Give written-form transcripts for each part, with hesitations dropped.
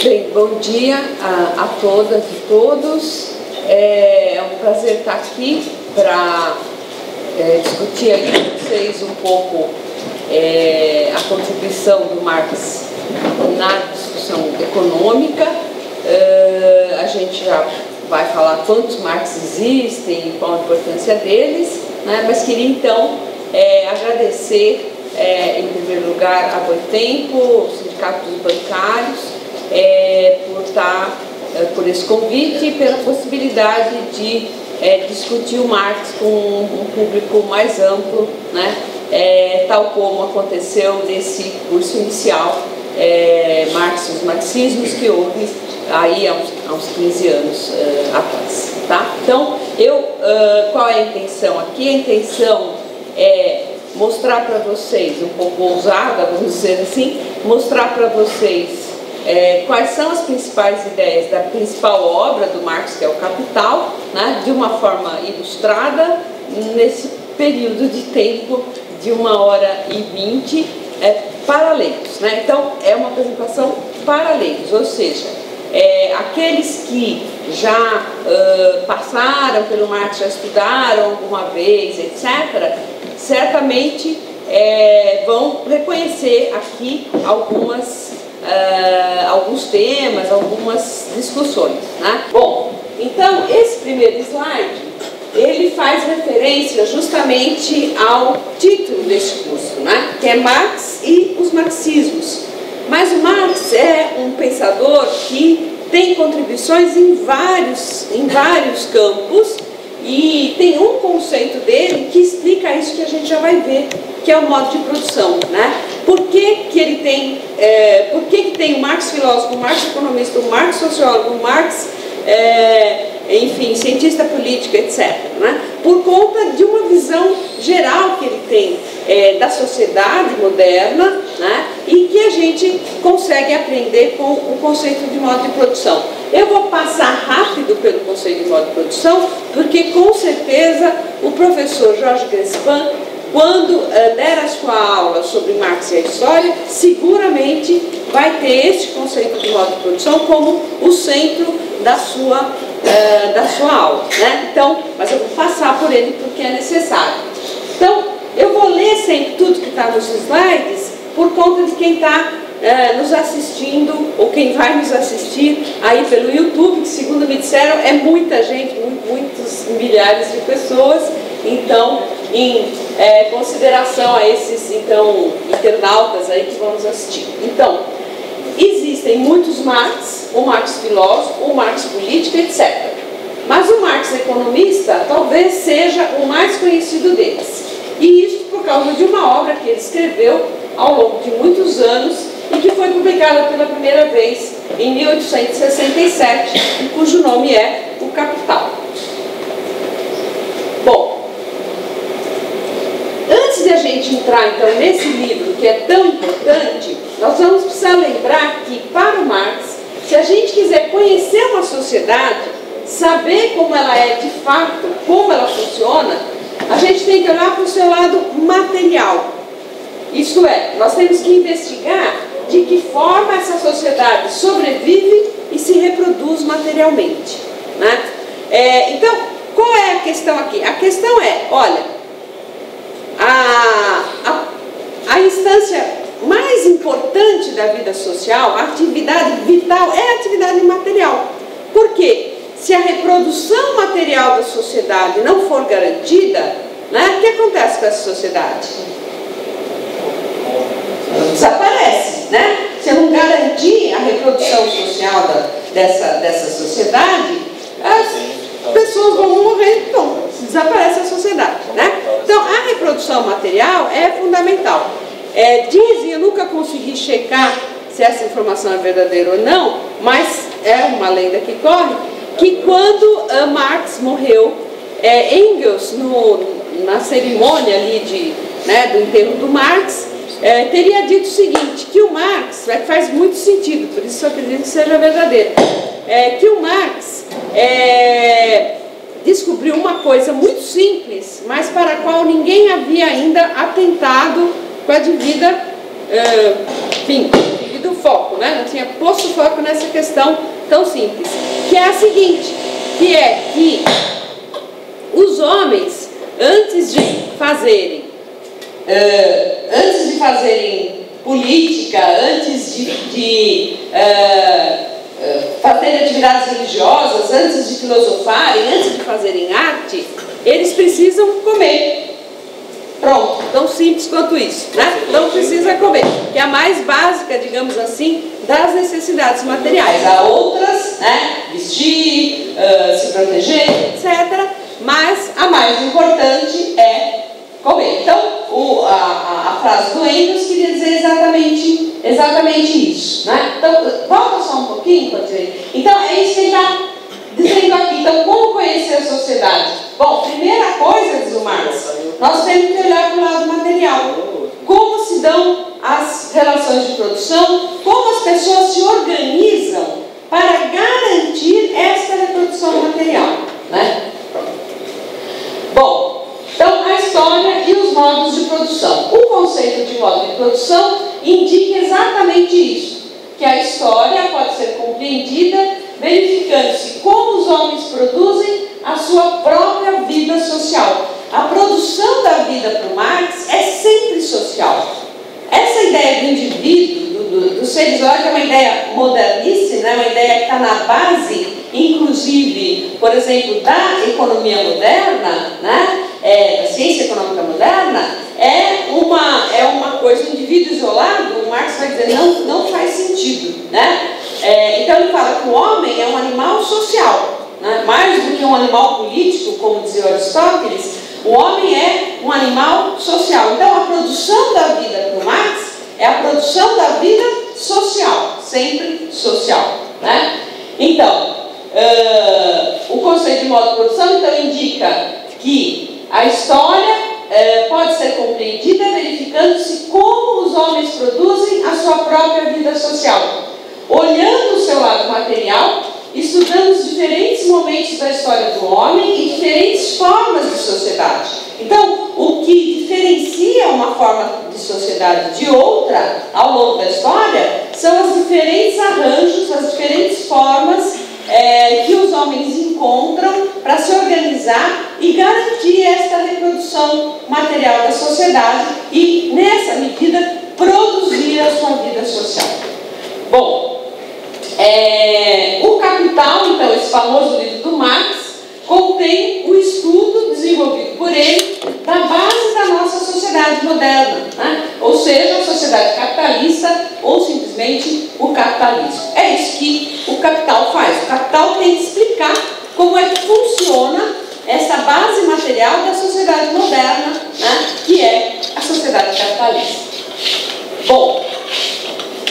Bem, bom dia a todas e todos. É um prazer estar aqui para discutir aí com vocês um pouco a contribuição do Marx na discussão econômica. A gente já vai falar quantos Marx existem e qual a importância deles, né? Mas queria então agradecer em primeiro lugar a Boitempo, o Sindicato dos Bancários, por esse convite e pela possibilidade de discutir o Marx com um público mais amplo, né? Tal como aconteceu nesse curso inicial, Marx e os Marxismos, que houve aí há uns 15 anos atrás. Tá? Então, qual é a intenção aqui? A intenção é mostrar para vocês, um pouco ousada, vamos dizer assim, mostrar para vocês quais são as principais ideias da principal obra do Marx, que é o Capital, né, de uma forma ilustrada, nesse período de tempo de 1h20, para leigos, né? Então, é uma apresentação para leigos, ou seja, aqueles que já passaram pelo Marx, já estudaram alguma vez, etc., certamente vão reconhecer aqui alguns temas, algumas discussões, né? Bom, então esse primeiro slide ele faz referência justamente ao título deste curso, né? Que é Marx e os Marxismos. Mas o Marx é um pensador que tem contribuições em vários campos, e tem um conceito dele que explica isso que a gente já vai ver, que é o modo de produção, né? Por que tem o Marx filósofo, o Marx economista, o Marx sociólogo, o Marx, enfim, cientista político, etc., né? Por conta de uma visão geral que ele tem da sociedade moderna, né? E que a gente consegue aprender com o conceito de modo de produção. Eu vou passar rápido pelo conceito de modo de produção, porque com certeza o professor Jorge Grespin, quando der a sua aula sobre Marx e a história, seguramente vai ter este conceito de modo de produção como o centro da sua aula, né? Então, mas eu vou passar por ele porque é necessário. Então, eu vou ler sempre tudo que está nos slides por conta de quem está nos assistindo, ou quem vai nos assistir aí pelo YouTube, que segundo me disseram é muita gente, muitos milhares de pessoas. Então, em consideração a esses internautas aí que vão nos assistir. Então, existem muitos Marx, o Marx filósofo, o Marx político, etc. Mas o Marx economista talvez seja o mais conhecido deles. E isso por causa de uma obra que ele escreveu ao longo de muitos anos e que foi publicada pela primeira vez em 1867, e cujo nome é O Capital. Bom, antes de a gente entrar então nesse livro que é tão importante, nós vamos precisar lembrar que para o Marx, se a gente quiser conhecer uma sociedade, saber como ela é de fato, como ela funciona, a gente tem que olhar para o seu lado material. Isto é, nós temos que investigar de que forma essa sociedade sobrevive e se reproduz materialmente, né? Então, qual é a questão aqui? A questão é, olha, a instância mais importante da vida social, a atividade vital, é a atividade material. Por quê? Se a reprodução material da sociedade não for garantida, né, o que acontece com essa sociedade? Desaparece, né? Se eu não garantir a reprodução social dessa sociedade, as pessoas vão morrer, então desaparece a sociedade, né? Então a reprodução material é fundamental. Dizem, eu nunca consegui checar se essa informação é verdadeira ou não, mas é uma lenda que corre, que quando Marx morreu, Engels, na cerimônia ali do enterro do Marx, teria dito o seguinte, que o Marx, faz muito sentido, por isso eu acredito que seja verdadeiro, que o Marx descobriu uma coisa muito simples, mas para a qual ninguém havia ainda atentado com a devida, devido foco, foco, né? Não tinha posto foco nessa questão tão simples, que é a seguinte, que é que os homens, antes de fazerem política, antes de fazerem atividades religiosas, antes de filosofarem, antes de fazerem arte, eles precisam comer. Pronto, tão simples quanto isso, né? Então precisa comer, que é a mais básica, digamos assim, das necessidades materiais. Há outras, né? Vestir, se proteger, etc. Mas a mais importante é comer. Então, a frase do Engels queria dizer exatamente isso, né? Então, volta só um pouquinho para dizer. Então, é isso que ele está dizendo aqui. Então, como conhecer a sociedade? Bom, primeira coisa, diz o Marx, nós temos que olhar para o lado material. Como se dão as relações de produção, como as pessoas se organizam para garantir esta reprodução material, né? Bom, então a história e os modos de produção. O conceito de modo de produção indica exatamente isso, que a história pode ser compreendida verificando-se como os homens produzem a sua própria vida social. A produção da vida para o Marx é sempre social. Essa ideia do indivíduo, dos seres, olha que é uma ideia modernista, né? Uma ideia que está na base, inclusive, por exemplo, da economia moderna, né? Da ciência econômica moderna, é uma coisa, o indivíduo isolado, o Marx vai dizer, não faz sentido, né? Então ele fala que o homem é um animal social, né? Mais do que um animal político, como dizia Aristóteles, o homem é um animal social. Então a produção da vida para o Marx é a produção da vida social, sempre social, né? Então, o conceito de modo de produção então indica que a história pode ser compreendida verificando-se como os homens produzem a sua própria vida social, olhando o seu lado material, estudando os diferentes momentos da história do homem e diferentes formas de sociedade. Então, o que diferencia uma forma de sociedade de outra ao longo da história são os diferentes arranjos, as diferentes formas que os homens encontram para se organizar e garantir esta reprodução material da sociedade e, nessa medida, produzir a sua vida social. Bom, o Capital, então, esse famoso livro do Marx, contém o estudo desenvolvido por ele da base da nossa sociedade moderna, né? Ou seja, a sociedade capitalista ou simplesmente o capitalismo. É isso que o Capital faz. O Capital tem que explicar como é que funciona essa base material da sociedade moderna, né? Que é a sociedade capitalista. Bom,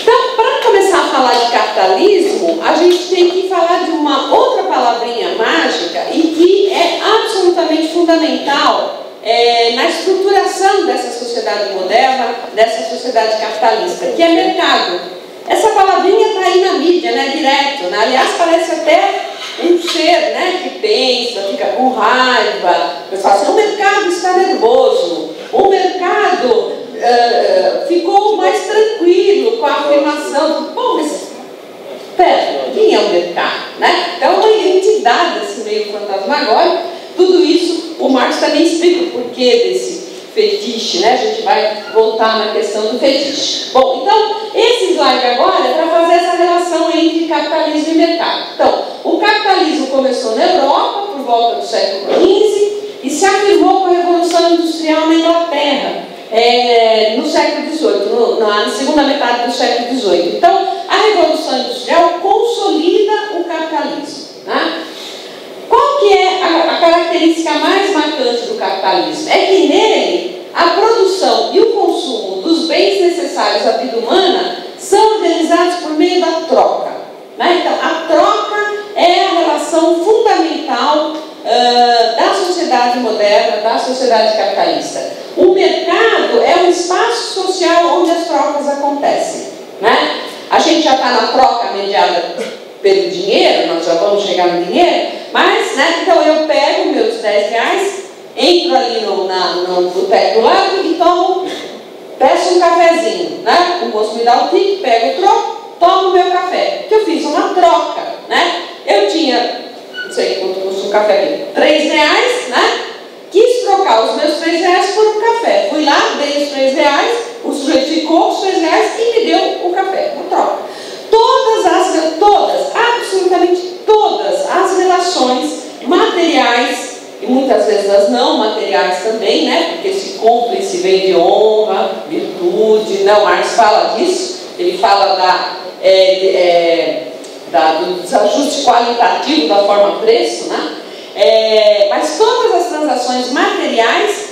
então, para começar a falar de capitalismo, a gente tem que falar de uma outra palavrinha mágica e que é absolutamente fundamental na estruturação dessa sociedade moderna, dessa sociedade capitalista, que é mercado. Essa palavrinha está aí na mídia, né, direto, né? Aliás, parece até um ser, né, que pensa, fica com raiva, fala assim, o mercado está nervoso, o mercado ficou mais tranquilo com a afirmação. Bom, mas espera, quem é o mercado? Né? Então, é uma identidade desse meio fantasmagórico. Tudo isso o Marx também explica o porquê desse fetiche, né? A gente vai voltar na questão do fetiche. Bom, então, esse slide agora é para fazer essa relação entre capitalismo e mercado. Então, o capitalismo começou na Europa por volta do século XV e se afirmou com a Revolução Industrial na Inglaterra. No século XVIII, na segunda metade do século XVIII. Então, a Revolução Industrial consolida o capitalismo, né? Qual que é a característica mais marcante do capitalismo? É que nele, a produção e o consumo dos bens necessários à vida humana são organizados por meio da troca, né? Então, a troca é a relação fundamental da sociedade moderna, da sociedade capitalista. O mercado é um espaço social onde as trocas acontecem, né? A gente já está na troca mediada pelo dinheiro, nós já vamos chegar no dinheiro, mas, né, então eu pego meus 10 reais, entro ali no boteco do lado e peço um cafezinho, né? O moço me dá o ticket, pego o troco, toma o meu café. Que eu fiz uma troca, né? Eu tinha, não sei quanto custa um café aqui, R$3, né? Quis trocar os meus R$3 por um café. Fui lá, dei os R$3, o sujeito ficou com os R$3 e me deu o café, uma troca. Absolutamente todas as relações materiais, e muitas vezes as não materiais também, né? Porque esse cúmplice vem de honra, virtude, né? O Marx fala disso, ele fala do desajuste qualitativo da forma preço, né? Mas todas as transações materiais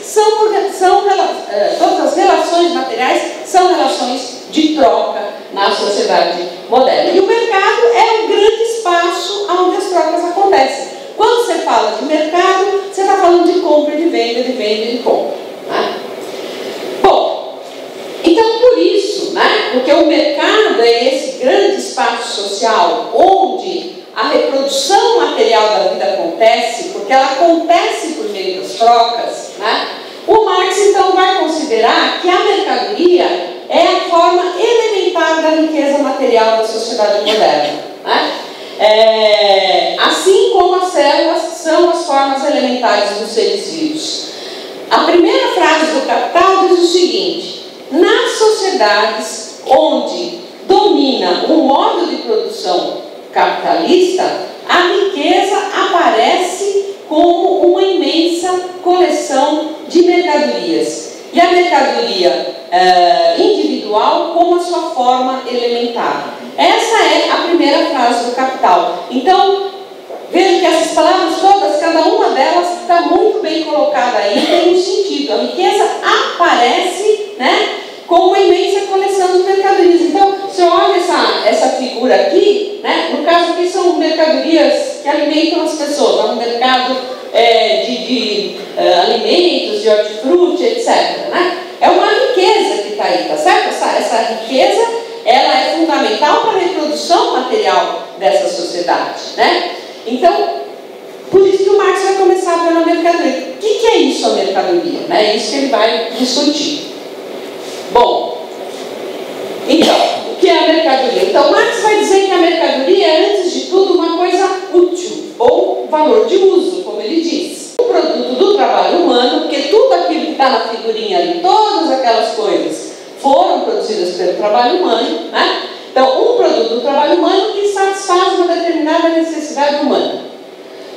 todas as relações materiais são relações de troca na sociedade moderna. E o mercado é um grande espaço onde as trocas acontecem. Quando você fala de mercado, você está falando de compra e de venda, de venda e de compra, né? Bom, então por isso, né? Porque o mercado é esse grande espaço social onde a reprodução material da vida acontece, porque ela acontece por meio das trocas, né? O Marx então vai considerar que a mercadoria é a forma elementar da riqueza material da sociedade moderna, né? Assim como as células são as formas elementares dos seres vivos. A primeira frase do Capital diz o seguinte: nas sociedades onde domina o modo de produção capitalista, a riqueza aparece como uma imensa coleção de mercadorias, e a mercadoria individual como a sua forma elementar. Essa é a primeira frase do Capital. Então, veja que essas palavras todas, cada uma delas está muito bem colocada aí, tem um sentido. A riqueza aparece, né, como uma imensa coleção de mercadorias. Então, você olha essa figura aqui, né, no caso aqui são mercadorias que alimentam as pessoas, é um mercado de alimentos, de hortifruti, etc., né? É uma riqueza que está aí, tá certo? Essa riqueza, ela é fundamental para a reprodução material dessa sociedade, né? Então, por isso que o Marx vai começar pela mercadoria. O que é isso, a mercadoria? É isso que ele vai discutir. Bom, então, o que é a mercadoria? Então, Marx vai dizer que a mercadoria é, antes de tudo, uma coisa útil, ou valor de uso, como ele diz. Um produto do trabalho humano, porque tudo aquilo que está na figurinha ali, todas aquelas coisas foram produzidas pelo trabalho humano, né? Então, um produto do trabalho humano que satisfaz uma determinada necessidade humana.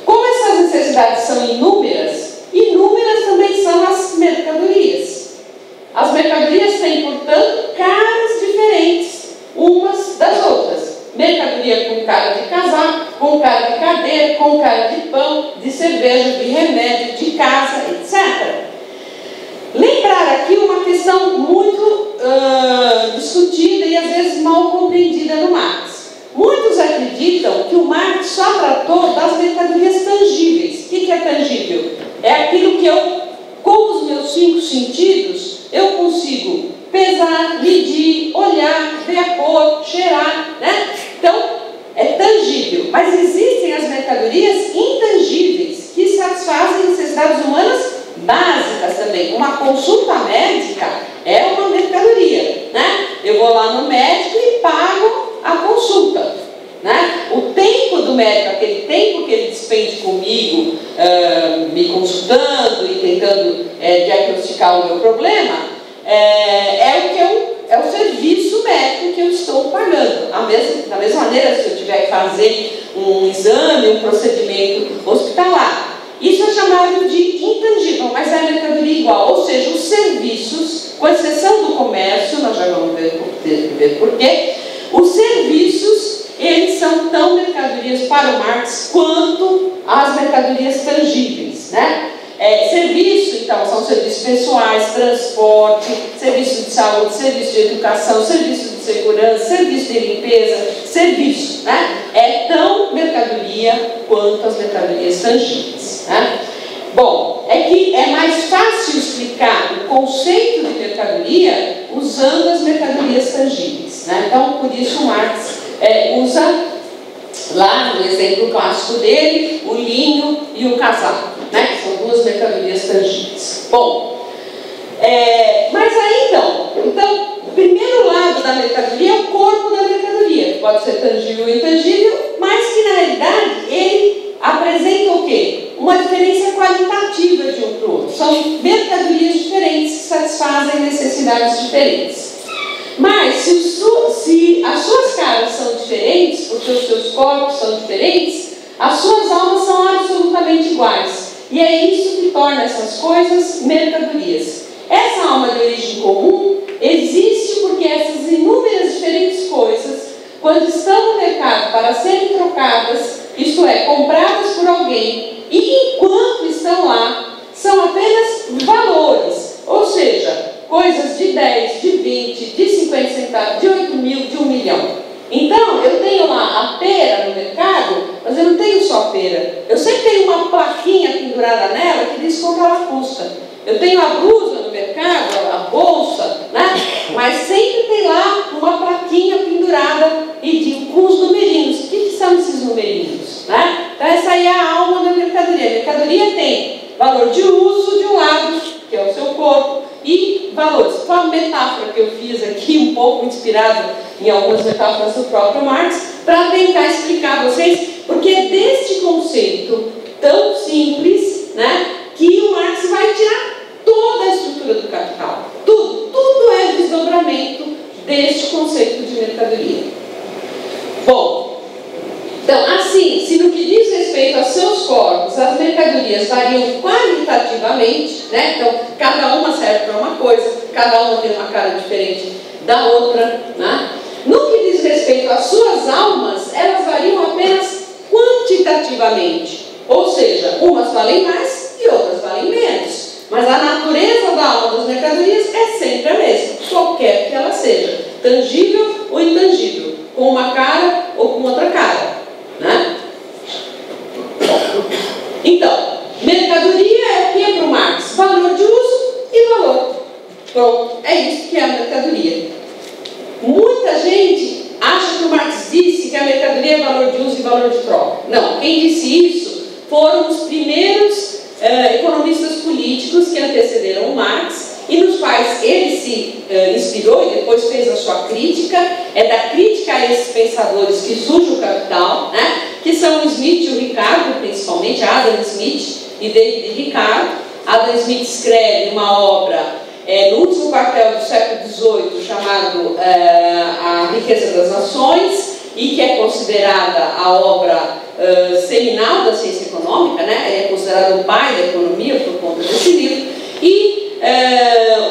Como essas necessidades são inúmeras, inúmeras também são as mercadorias. As mercadorias têm, portanto, caras diferentes umas das outras. Mercadoria com cara de casaco, com cara de cadeira, com cara de pão, de cerveja, de remédio, de casa, etc. Lembrar aqui uma questão muito discutida e às vezes mal compreendida no Marx. Muitos acreditam que o Marx só tratou das mercadorias tangíveis. O que é tangível? É aquilo que eu, com os meus 5 sentidos, eu consigo pesar, medir, olhar, ver a cor, cheirar, né? Então, é tangível. Mas existem as mercadorias intangíveis, que satisfazem necessidades humanas básicas também. Uma consulta médica é uma mercadoria, né? Eu vou lá no médico e pago a consulta, né? O tempo do médico, aquele tempo que ele despende comigo, me consultando e tentando diagnosticar o meu problema, é o serviço médico que eu estou pagando. Da mesma maneira, se eu tiver que fazer um exame, um procedimento hospitalar, isso é chamado de intangível, mas é a mercadoria igual. Ou seja, os serviços, com exceção do comércio, nós já vamos ver por quê, os serviços, eles são tão mercadorias para o Marx quanto as mercadorias tangíveis, né? Serviço, então, são serviços pessoais, transporte, serviço de saúde, serviço de educação, serviço de segurança, serviço de limpeza, serviço, né? É tão mercadoria quanto as mercadorias tangíveis, né? Bom, é que é mais fácil explicar o conceito de mercadoria usando as mercadorias tangíveis, né? Então, por isso Marx usa lá no exemplo clássico dele o linho e o casaco, né? Que são duas mercadorias tangíveis. Bom, mas aí então primeiro lado da mercadoria é o corpo da mercadoria, que pode ser tangível ou intangível, mas que na realidade ele apresenta o quê? Uma diferença qualitativa de um para o outro. São mercadorias diferentes que satisfazem necessidades diferentes. Mas se as suas caras são diferentes, porque os seus corpos são diferentes, as suas almas são absolutamente iguais. E é isso que torna essas coisas mercadorias. Essa alma de origem comum existe porque essas inúmeras diferentes coisas, quando estão no mercado para serem trocadas, isto é, compradas por alguém, e enquanto estão lá, são apenas valores, ou seja, coisas de 10, de 20, de 50 centavos, de 8 mil, de 1 milhão. Então, eu tenho lá a pera no mercado, mas eu não tenho só a pera. Eu sempre tenho uma plaquinha pendurada nela que diz quanto ela custa. Eu tenho a blusa no mercado, a bolsa, né? Mas sempre tem lá uma plaquinha pendurada e com os numerinhos. O que são esses numerinhos? Né? Então, essa aí é a alma da mercadoria. A mercadoria tem valor de uso de um lado, que é o seu corpo, e valores. Foi uma metáfora que eu fiz aqui, um pouco inspirada em algumas metáforas do próprio Marx, para tentar explicar a vocês, porque é deste conceito tão simples, né, que o Marx vai tirar toda a estrutura do capital. Tudo é desdobramento deste conceito de mercadoria. Bom, então, assim, se no que diz respeito aos seus corpos, as mercadorias variam qualitativamente, né? Então, cada uma serve para uma coisa, cada uma tem uma cara diferente da outra, né? No que diz respeito às suas almas, elas variam apenas quantitativamente, ou seja, umas valem mais e outras valem menos. Mas a natureza da alma das mercadorias é sempre a mesma, qualquer que ela seja, tangível ou intangível, com uma cara ou com outra cara. Né? Então, mercadoria é o que é para o Marx? Valor de uso e valor. Pronto, é isso que é a mercadoria. Muita gente acha que o Marx disse que a mercadoria é valor de uso e valor de troca. Não, quem disse isso foram os primeiros economistas políticos que antecederam o Marx e nos quais ele se inspirou e depois fez a sua crítica. É da crítica a esses pensadores que surge o Capital, né? Que são o Smith e o Ricardo, principalmente Adam Smith e David Ricardo. Adam Smith escreve uma obra no último quartel do século XVIII chamado A Riqueza das Nações, e que é considerada a obra seminal da ciência econômica, né? Ele é considerado o pai da economia por conta desse livro. E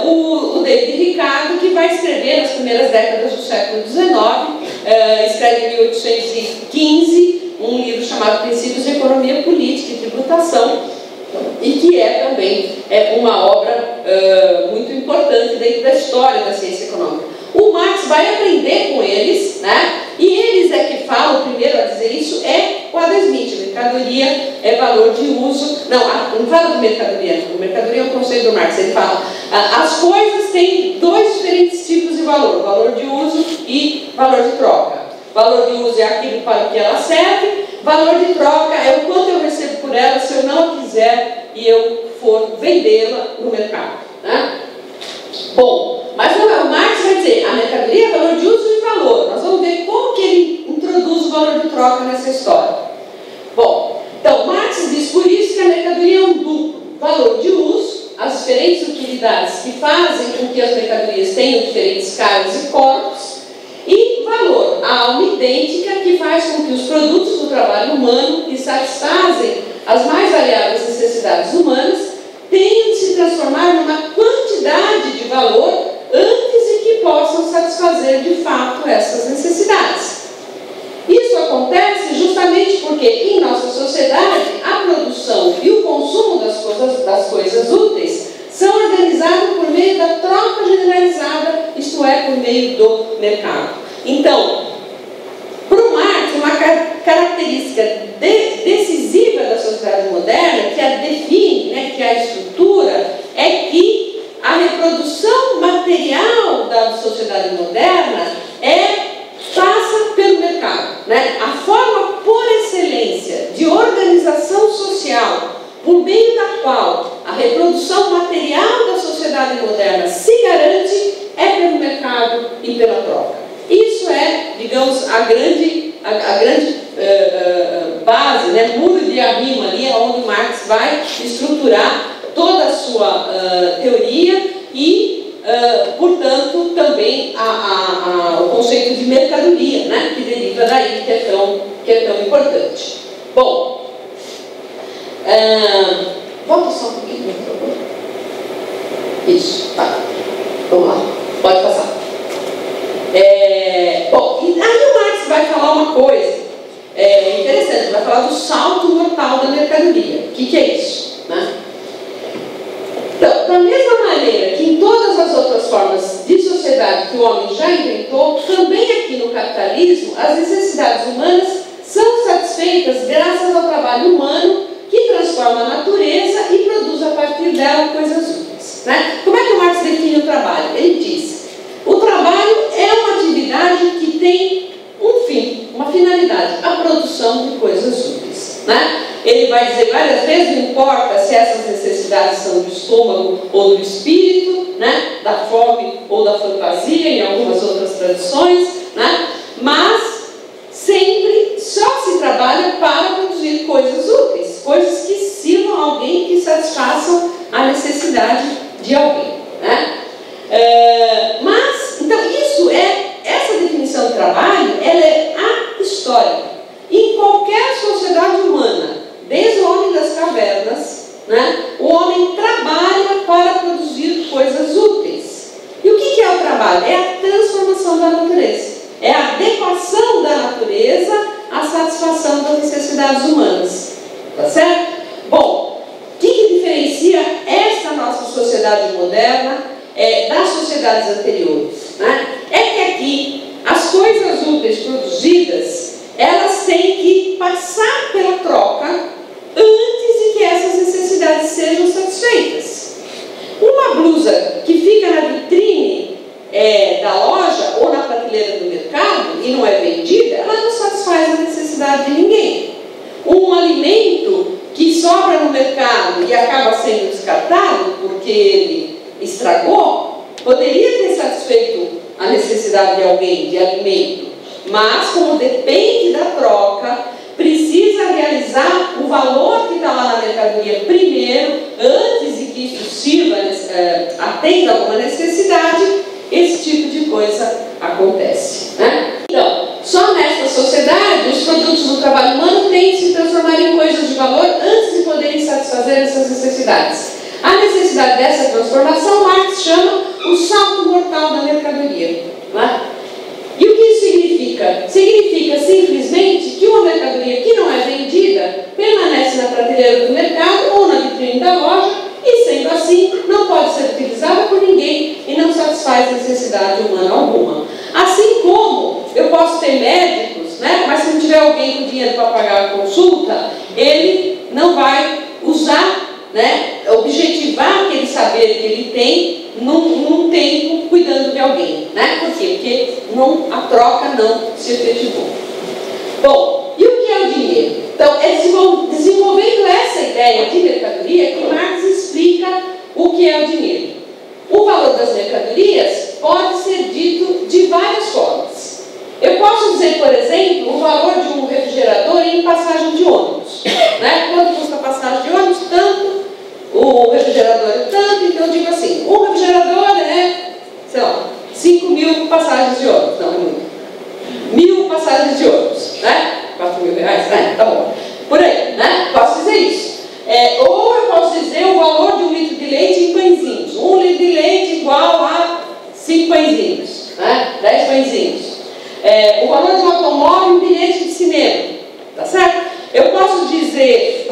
o David Ricardo, que vai escrever nas primeiras décadas do século XIX, escreve em 1815 um livro chamado Princípios de Economia Política e Tributação, e que é também uma obra muito importante dentro da história da ciência econômica. O Marx vai aprender com eles, né? E eles é que falam, o primeiro a dizer isso é o Adam Smith. Mercadoria é valor de uso. Não fala de mercadoria, não. Mercadoria é um conceito do Marx. Ele fala, as coisas têm dois diferentes tipos de valor: valor de uso e valor de troca. Valor de uso é aquilo para o que ela serve, valor de troca é o quanto eu recebo por ela se eu não a quiser e eu for vendê-la no mercado, né? Bom, mas o Marx vai dizer, a mercadoria é valor de uso e valor. Nós vamos ver como que ele introduz o valor de troca nessa história. Bom, então Marx diz por isso que a mercadoria é um duplo valor de uso, as diferentes utilidades que fazem com que as mercadorias tenham diferentes caras e corpos, e valor, a alma idêntica que faz com que os produtos do trabalho humano, que satisfazem as mais variadas necessidades humanas, tenham de se transformar numa quantidade de valor antes de que possam satisfazer de fato essas necessidades. Isso acontece justamente porque em nossa sociedade a produção e o consumo das coisas úteis são organizados por meio da troca generalizada, isto é, por meio do mercado. Então, para o Marx, uma característica decisiva da sociedade moderna, que a define, né, que a estrutura, é que a reprodução material da sociedade moderna passa pelo mercado, né? A forma por excelência de organização social por meio da qual a reprodução material da sociedade moderna se garante é pelo mercado grande base, né, muro de arrimo ali, é onde Marx vai estruturar toda a sua teoria e, portanto, também o conceito de mercadoria, né, que deriva daí, que é tão importante. Bom, volta só um pouquinho, por favor. Isso, tá. Vamos lá, pode passar. Bom, e aí o Marx vai falar uma coisa interessante, vai falar do salto mortal da mercadoria. O que é isso? Né? Então, da mesma maneira que em todas as outras formas de sociedade que o homem já inventou, também aqui no capitalismo, as necessidades humanas são satisfeitas graças ao trabalho humano que transforma a natureza e produz a partir dela coisas úteis. Né? Como é que o Marx define o trabalho? Ele diz: o trabalho é uma atividade que tem um fim, uma finalidade, a produção de coisas úteis. Né? Ele vai dizer várias vezes, não importa se essas necessidades são do estômago ou do espírito, né? Da fome ou da fantasia, em algumas outras tradições, né? Mas sempre só se trabalha para produzir coisas úteis, coisas que sirvam a alguém, que satisfaçam a necessidade de alguém. Né? Mas, então, essa definição de trabalho, ela é histórica. Em qualquer sociedade humana, desde o homem das cavernas, né, o homem trabalha para produzir coisas úteis. E o que é o trabalho? É a transformação da natureza. É a adequação da natureza à satisfação das necessidades humanas. Tá certo? Bom, o que diferencia esta nossa sociedade moderna das sociedades anteriores? Né? É que aqui as coisas úteis produzidas, elas têm que passar pela troca antes de que essas necessidades sejam satisfeitas. Uma blusa que fica na vitrine da loja ou na prateleira do mercado e não é vendida, ela não satisfaz a necessidade de ninguém. Um alimento que sobra no mercado e acaba sendo descartado porque ele estragou, poderia ter satisfeito a necessidade de alguém, de alimento, mas como depende da troca, precisa realizar o valor que está lá na mercadoria primeiro, antes de que isso sirva, atenda alguma necessidade, esse tipo de coisa acontece. Né? Então, só nesta sociedade, os produtos do trabalho humano têm que se transformar em coisas de valor antes de poderem satisfazer essas necessidades. A necessidade dessa transformação, Marx chama o salto mortal da mercadoria. Né? E o que isso significa? Significa simplesmente que uma mercadoria que não é vendida permanece na prateleira do mercado ou na vitrine da loja e, sendo assim, não pode ser utilizada por ninguém e não satisfaz necessidade humana alguma. Assim como eu posso ter médicos, né? Mas se não tiver alguém com dinheiro para pagar a consulta, ele não vai usar, né, objetivar aquele saber que ele tem num tempo cuidando de alguém. Né? Por quê? Porque a troca não se efetivou. Bom, e o que é o dinheiro? Então, é desenvolvendo essa ideia de mercadoria que Marx explica o que é o dinheiro. O valor das mercadorias pode ser dito de várias formas. Eu posso dizer, por exemplo, o valor de um refrigerador em passagem de ônibus. Né? Quanto custa a passagem de ônibus? Tanto. O refrigerador é tanto, então eu digo assim, um refrigerador é, sei lá, 5.000 passagens de ônibus. Não, é muito. 1.000 passagens de ônibus, né? 4.000 reais, né? Tá bom. Por aí, né? Posso dizer isso. Ou eu posso dizer o valor de 1 litro de leite em pãezinhos. 1 litro de leite igual a 5 pãezinhos, né? 10 pãezinhos. O valor de um automóvel e um bilhete de cinema, tá certo? Eu posso dizer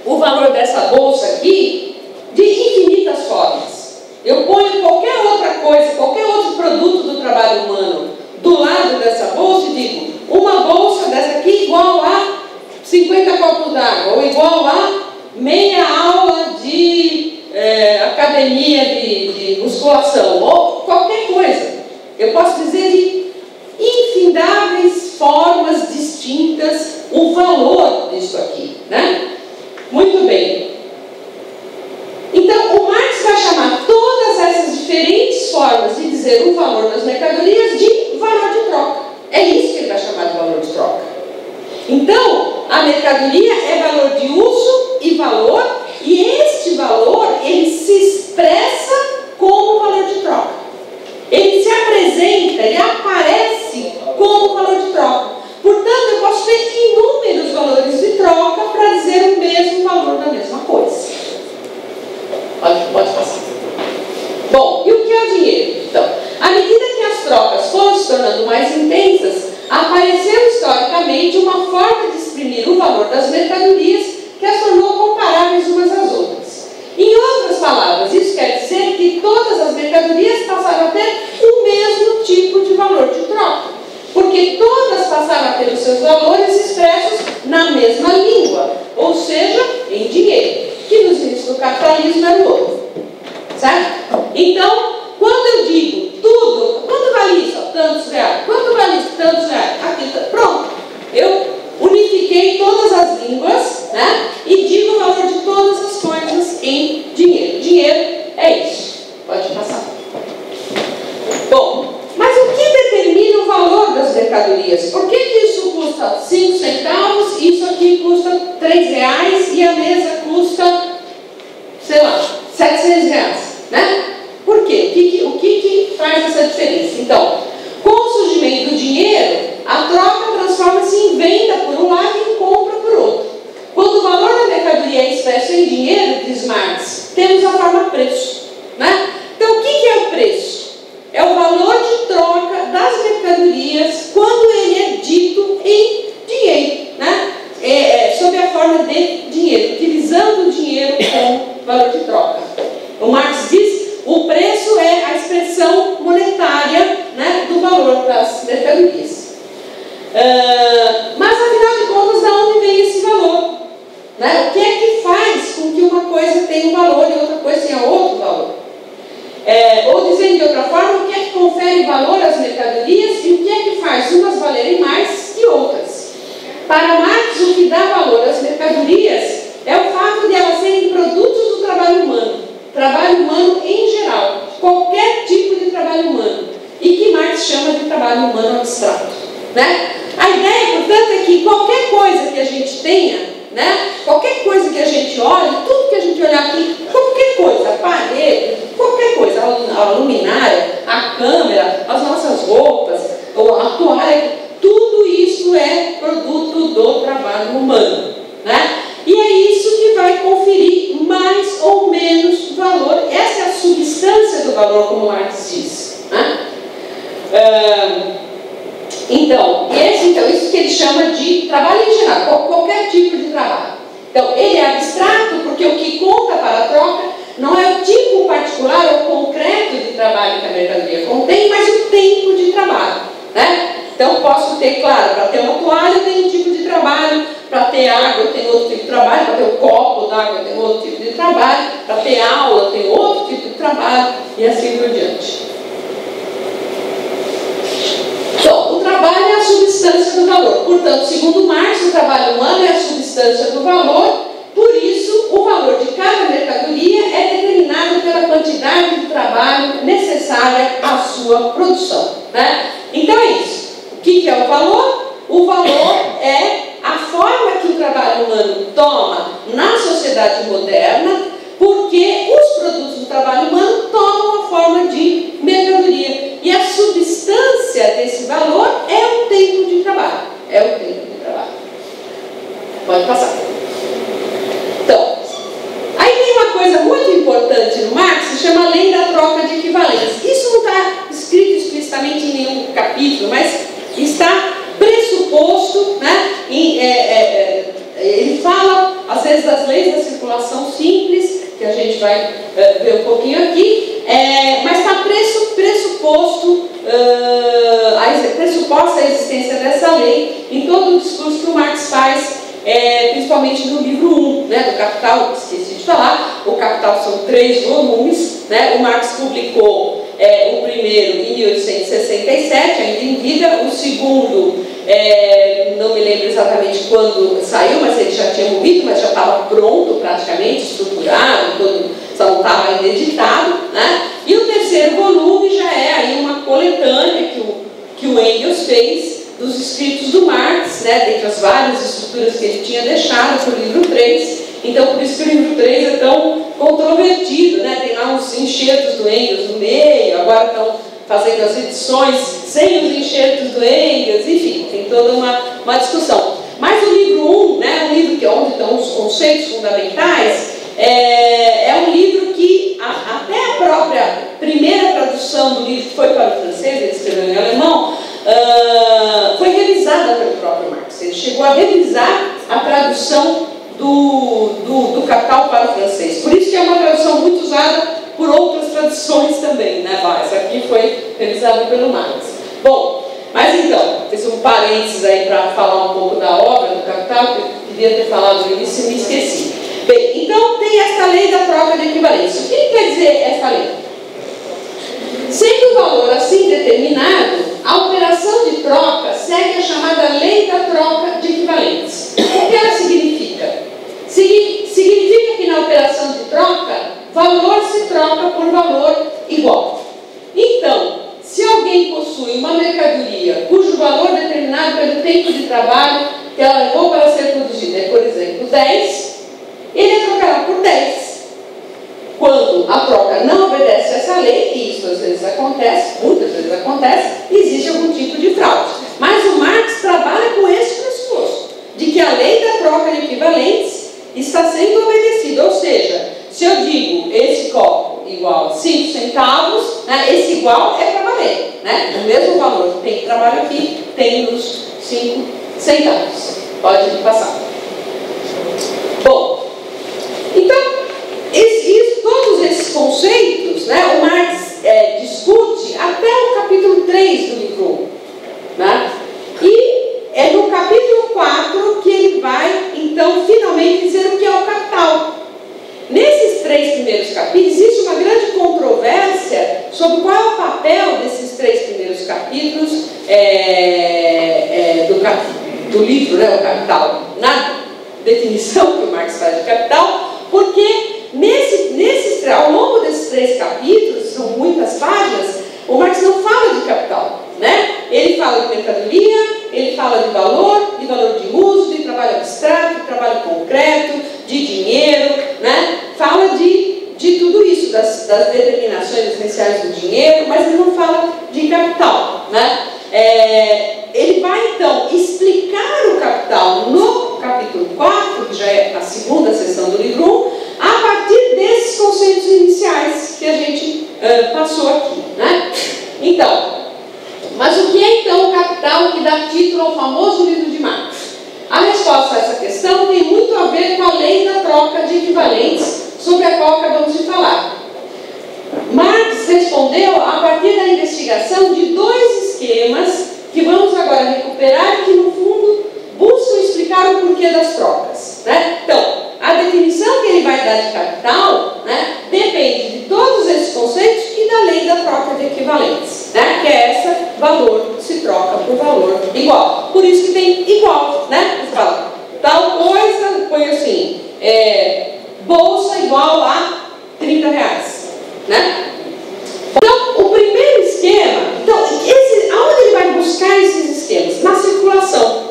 o valor dessa bolsa aqui de infinitas formas. Eu ponho qualquer outra coisa, qualquer outro produto do trabalho humano do lado dessa bolsa e digo, uma bolsa dessa aqui igual a 50 copos d'água, ou igual a meia aula de academia de musculação, ou qualquer coisa. Eu posso dizer de infindáveis formas distintas o valor disso aqui, né? Muito bem. Então, o Marx vai chamar todas essas diferentes formas de dizer o valor das mercadorias de valor de troca. É isso que ele vai chamar de valor de troca. Então, a mercadoria é valor de uso e valor, e este valor, ele se expressa como valor de troca. Ele se apresenta, ele aparece como valor de troca. Portanto, eu posso ter inúmeros valores de troca para dizer o mesmo valor da mesma coisa. Pode passar. Bom, e o que é o dinheiro? Então, à medida que as trocas foram se tornando mais intensas, apareceu historicamente uma forma de exprimir o valor das mercadorias que as tornou comparáveis umas às outras. Em outras palavras, isso quer dizer que todas as mercadorias passaram a ter o mesmo tipo de valor de troca, porque todas passaram a ter os seus valores expressos na mesma língua, ou seja, em dinheiro, que nos inícios do capitalismo era o ouro. Certo? Então, quando eu digo tudo, quanto vale isso? Tantos reais. Quanto vale isso? Tantos reais. Aqui, pronto. Eu unifiquei todas as línguas, né? E digo o valor de todas as coisas em dinheiro. Dinheiro é isso. Pode passar. Bom, mas o que determina o valor das mercadorias? Por que isso custa 5 centavos, isso aqui custa 3 reais e a mesa custa, sei lá, 700 reais? Né? Por quê? O que faz essa diferença? Então, com o surgimento do dinheiro, a troca transforma-se em venda por um lado e em compra por outro. Quando o valor da mercadoria é expresso em dinheiro, diz Marx, temos a forma preço. Né? Então, o que é o preço? É o valor de troca das mercadorias quando ele é dito em dinheiro. Né? Sob a forma de dinheiro, utilizando o dinheiro como valor de troca. O Marx diz, o preço é a expressão monetária, né, do valor das mercadorias. Mas, afinal de contas, de onde vem esse valor? Né? O que é que faz com que uma coisa tenha um valor e outra coisa tenha outro valor? Ou dizendo de outra forma, o que é que confere valor às mercadorias e o que é que faz umas valerem mais que outras? Para Marx, o que dá valor às mercadorias é o fato de elas serem produtos do trabalho humano. Trabalho humano em geral, qualquer tipo de trabalho humano, e que Marx chama de trabalho humano abstrato. Né? A ideia, portanto, é que qualquer coisa que a gente tenha, né? Qualquer coisa que a gente olhe, tudo que a gente olhar aqui, qualquer coisa, a parede, qualquer coisa, a luminária, a câmera, as nossas roupas, a toalha, tudo isso é produto do trabalho humano. Né? E é isso que vai conferir mais ou menos valor. Essa é a substância do valor, como Marx diz. Né? Então, isso que ele chama de trabalho em geral, qualquer tipo de trabalho. Então, ele é abstrato porque o que conta para a troca não é o tipo particular ou concreto de trabalho que a mercadoria contém, mas o tempo de trabalho. Né? Então, posso ter, claro, para ter uma toalha eu tenho um tipo de trabalho, para ter água eu tenho outro tipo de trabalho, para ter um copo d'água eu tenho outro tipo de trabalho, para ter aula eu tenho outro tipo de trabalho, e assim por diante. Então, o trabalho é a substância do valor. Portanto, segundo Marx, o trabalho humano é a substância do valor, por isso, o valor de cada mercadoria é determinado pela quantidade de trabalho necessária à sua produção. Né? Então, é isso. O que é o valor? O valor é a forma que o trabalho humano toma na sociedade moderna, porque os produtos do trabalho humano tomam a forma de mercadoria. E a substância desse valor é o tempo de trabalho. É o tempo de trabalho. Pode passar. Então, aí tem uma coisa muito importante no Marx, que se chama lei da troca de equivalências. Isso não está escrito explicitamente em nenhum capítulo, mas está pressuposto, né? Ele fala, às vezes, das leis da circulação simples, que a gente vai ver um pouquinho aqui, mas está pressuposta a existência dessa lei em todo o discurso que o Marx faz, principalmente no livro 1, né, do Capital. Esqueci de falar, o Capital são 3 volumes, né? O Marx publicou o primeiro em 1867, ainda em vida, o segundo, não me lembro exatamente quando saiu, mas ele já tinha morrido, mas já estava pronto praticamente, estruturado, só não estava ainda editado, né? E o terceiro volume já é aí uma coletânea que o Engels fez dos escritos do Marx, né, dentre as várias estruturas que ele tinha deixado para o livro 3. Então, por isso que o livro 3 é tão controvertido, né? Tem lá uns enxertos do Engels no meio, agora estão fazendo as edições sem os enxertos do Engels, enfim, tem toda uma discussão. Mas o livro 1, né, um livro onde estão os conceitos fundamentais, é um livro que até a própria primeira tradução do livro, que foi para o francês, ele escreveu em alemão, foi revisada pelo próprio Marx. Ele chegou a revisar a tradução do Capital para o francês. Por isso que é uma tradução muito usada por outras traduções também, né? Essa aqui foi revisada pelo Marx. Bom, mas então, fiz um parênteses aí para falar um pouco da obra do Capital, que eu queria ter falado no início e me esqueci. Bem, então tem esta lei da troca de equivalência. O que quer dizer esta lei? Sendo o valor assim determinado, a operação de troca segue a chamada lei da troca de equivalentes. O que ela significa? Significa que na operação de troca, valor se troca por valor igual. Então, se alguém possui uma mercadoria cujo valor determinado pelo tempo de trabalho que ela levou para ser produzida é, por exemplo, 10, ele trocará por 10. Quando a troca não obedece a essa lei, e isso às vezes acontece, muitas vezes acontece, existe algum tipo de fraude. Mas o Marx trabalha com esse pressuposto, de que a lei da troca de equivalentes está sendo obedecida. Ou seja, se eu digo esse copo igual a 5 centavos, né, esse igual é para valer. Né? O mesmo valor que tem que trabalho aqui, tem nos 5 centavos. Pode passar. Bom, então, todos esses conceitos, né, o Marx discute até o capítulo 3 do livro 1. Né? E é no capítulo 4 que ele vai, então, finalmente dizer o que é o capital. Nesses 3 primeiros capítulos, existe uma grande controvérsia sobre qual é o papel desses 3 primeiros capítulos do livro, né, o Capital, na definição que o Marx faz de capital, porque ao longo desses 3 capítulos, são muitas páginas, o Marx não fala de capital. Né? Ele fala de mercadoria, ele fala de valor de uso, de trabalho abstrato, de trabalho concreto, de dinheiro, né? Fala de tudo isso, das determinações essenciais do dinheiro, mas ele não fala de capital. Né? Ele vai então explicar o capital no capítulo 4, que já é a segunda seção do livro 1, a partir desses conceitos iniciais que a gente passou aqui. Né? Então, mas o que é então o capital que dá título ao famoso livro de Marx? A resposta a essa questão tem muito a ver com a lei da troca de equivalentes, sobre a qual acabamos de falar. Marx respondeu a partir da investigação de 2 esquemas que vamos agora recuperar e que, no fundo, buscam explicar o porquê das trocas. Né? Então, a definição que ele vai dar de capital, né, depende de todos esses conceitos e da lei da troca de equivalentes, né, que é essa, valor se troca por valor igual. Por isso que tem igual, né? Você fala, tal coisa, põe assim, bolsa igual a 30 reais, né? Então, o primeiro esquema, aonde ele vai buscar esses esquemas? Na circulação.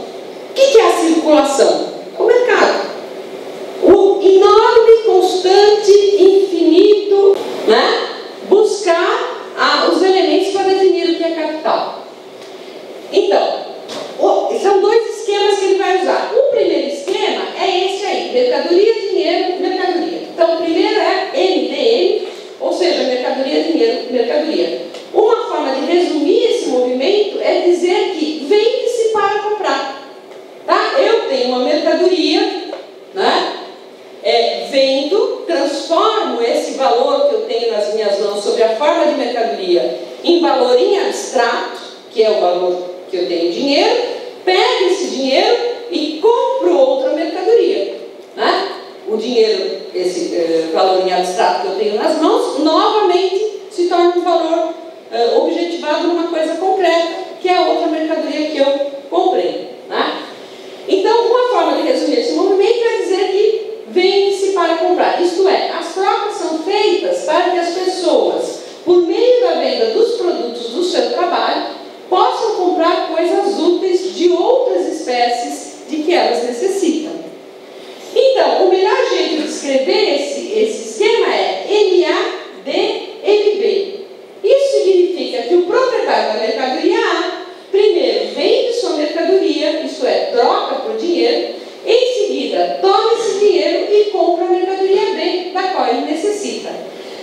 O que é a circulação? O mercado. O enorme, constante, infinito, né? Buscar os elementos para definir o que é capital. Então, são 2 esquemas que ele vai usar. O primeiro esquema é esse aí, mercadoria, dinheiro, mercadoria. Então, o primeiro é MDM, ou seja, mercadoria, dinheiro, mercadoria. Uma forma de resumir esse movimento é dizer que vende-se para comprar. Tá? Eu tenho uma mercadoria, né? Vendo, transformo esse valor que eu tenho nas minhas mãos sob a forma de mercadoria em valor em abstrato, que é o valor que eu tenho em dinheiro, pego esse dinheiro e compro outra mercadoria. Né? O dinheiro, esse valor em abstrato que eu tenho nas mãos, novamente se torna um valor objetivado numa coisa concreta, que é a outra mercadoria que eu comprei. Né? Então, uma forma de resumir esse movimento é dizer que vende-se para comprar. Isto é, as trocas são feitas para que as pessoas, por meio da venda dos produtos do seu trabalho, possam comprar coisas úteis de que elas necessitam. Então, o melhor jeito de escrever esse esquema é MADMB. Isso significa que o proprietário da mercadoria A primeiro vende sua mercadoria, isto é, troca por dinheiro, em seguida toma esse dinheiro e compra a mercadoria B, da qual ele necessita.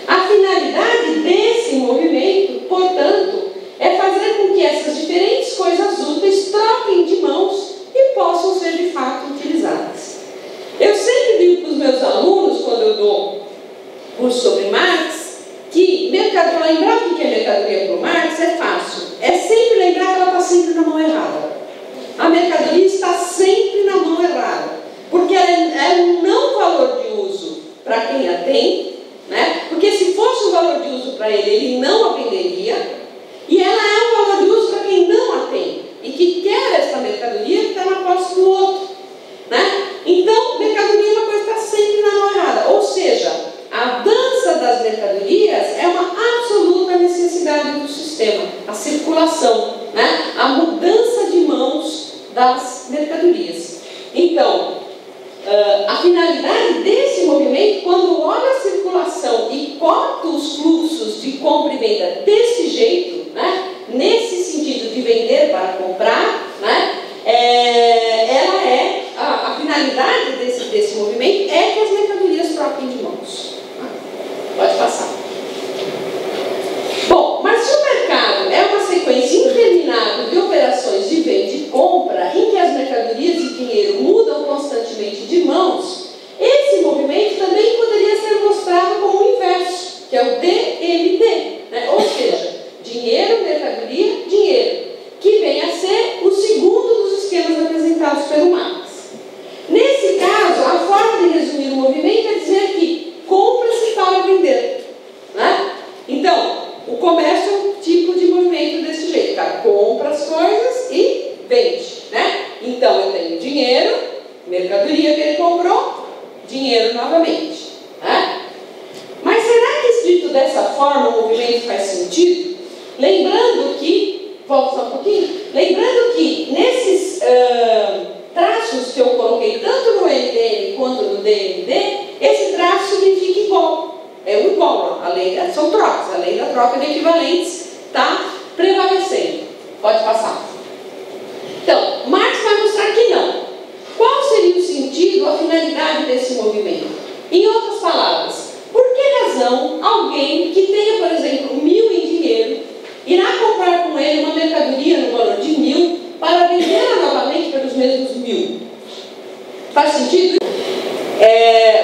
A finalidade desse movimento, portanto, é fazer com que essas diferentes coisas úteis troquem de mãos e possam ser de fato utilizadas. Eu sempre digo para os meus alunos, quando eu dou curso sobre Marx, que lembrar o que é mercadoria para o Marx é fácil. É sempre lembrar que ela está sempre na mão errada. A mercadoria está sempre na mão errada, porque ela é um não valor de uso para quem a tem, né? Porque se fosse um valor de uso para ele, ele não a venderia, e ela é um valor de uso para quem não a tem e que quer essa mercadoria que está na posse do outro, né? Então, mercadoria é uma coisa que está sempre na mão errada, ou seja, a dança das mercadorias é uma absoluta necessidade do sistema, a circulação, né? A mudança de mãos das mercadorias. Então, a finalidade desse movimento, quando olha a circulação e corta os fluxos de compra e venda desse jeito, né? Nesse sentido de vender para comprar, né? A finalidade desse movimento é que as mercadorias troquem de mãos. Pode passar. Bom, mas se o mercado é uma sequência interminável de operações de venda e compra, em que as mercadorias e dinheiro mudam constantemente de mãos, esse movimento também poderia ser mostrado como o inverso, que é o DMD, né? Ou seja, dinheiro, mercadoria, dinheiro, que vem a ser o segundo dos esquemas apresentados pelo Marx. Nesse caso, a forma de resumir o movimento é dizer que compra-se para vender, né? Então, o comércio é um tipo de movimento desse jeito, tá? Compra as coisas e vende, né? Então, eu tenho dinheiro, mercadoria que ele comprou, dinheiro novamente, né? Mas será que escrito dessa forma o movimento faz sentido? Lembrando que, volta só um pouquinho, lembrando que nesses traços que eu coloquei tanto no MDM quanto no DMD, esse traço significa igual. É o igual, são trocas, a lei da troca de equivalentes está prevalecendo. Pode passar. Então, Marx vai mostrar que não. Qual seria o sentido, a finalidade desse movimento? Em outras palavras, por que razão alguém que tenha, por exemplo, 1.000 em dinheiro irá comprar com ele uma mercadoria no valor de 1.000 para vendê-la novamente pelos mesmos 1.000? Faz sentido?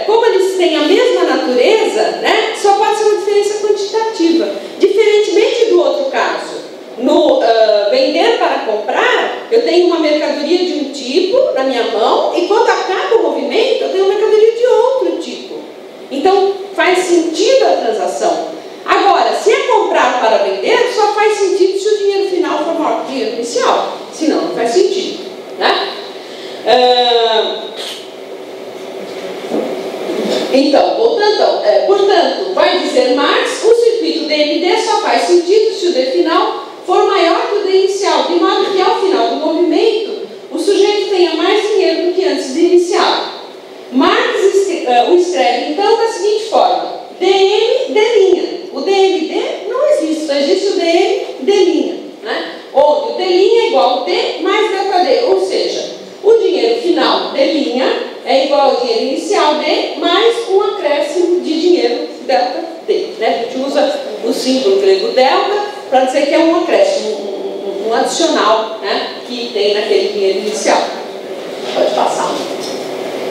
Como eles têm a mesma natureza, né, só pode ser uma diferença quantitativa. Diferentemente do outro caso, no vender para comprar, eu tenho uma mercadoria de um tipo na minha mão e quando acaba o movimento, eu tenho uma mercadoria de outro tipo. Então, faz sentido a transação. Agora, se é comprar para vender, só faz sentido se o dinheiro final for maior que o dinheiro inicial. Senão, não faz sentido, né? Então, portanto, vai dizer Marx, o circuito DMD só faz sentido se o D final for maior que o D inicial, de modo que ao final do movimento, o sujeito tenha mais dinheiro do que antes de iniciar. Marx o escreve então da seguinte forma: DM, D'. O DMD não existe, só existe o DM, D', né? Onde o D' é igual ao D mais delta D, ou seja, o dinheiro final, D' é igual ao dinheiro inicial D mais um acréscimo de dinheiro delta D, né? A gente usa o símbolo grego delta para dizer que é um acréscimo, um adicional, né? Que tem naquele dinheiro inicial. Pode passar.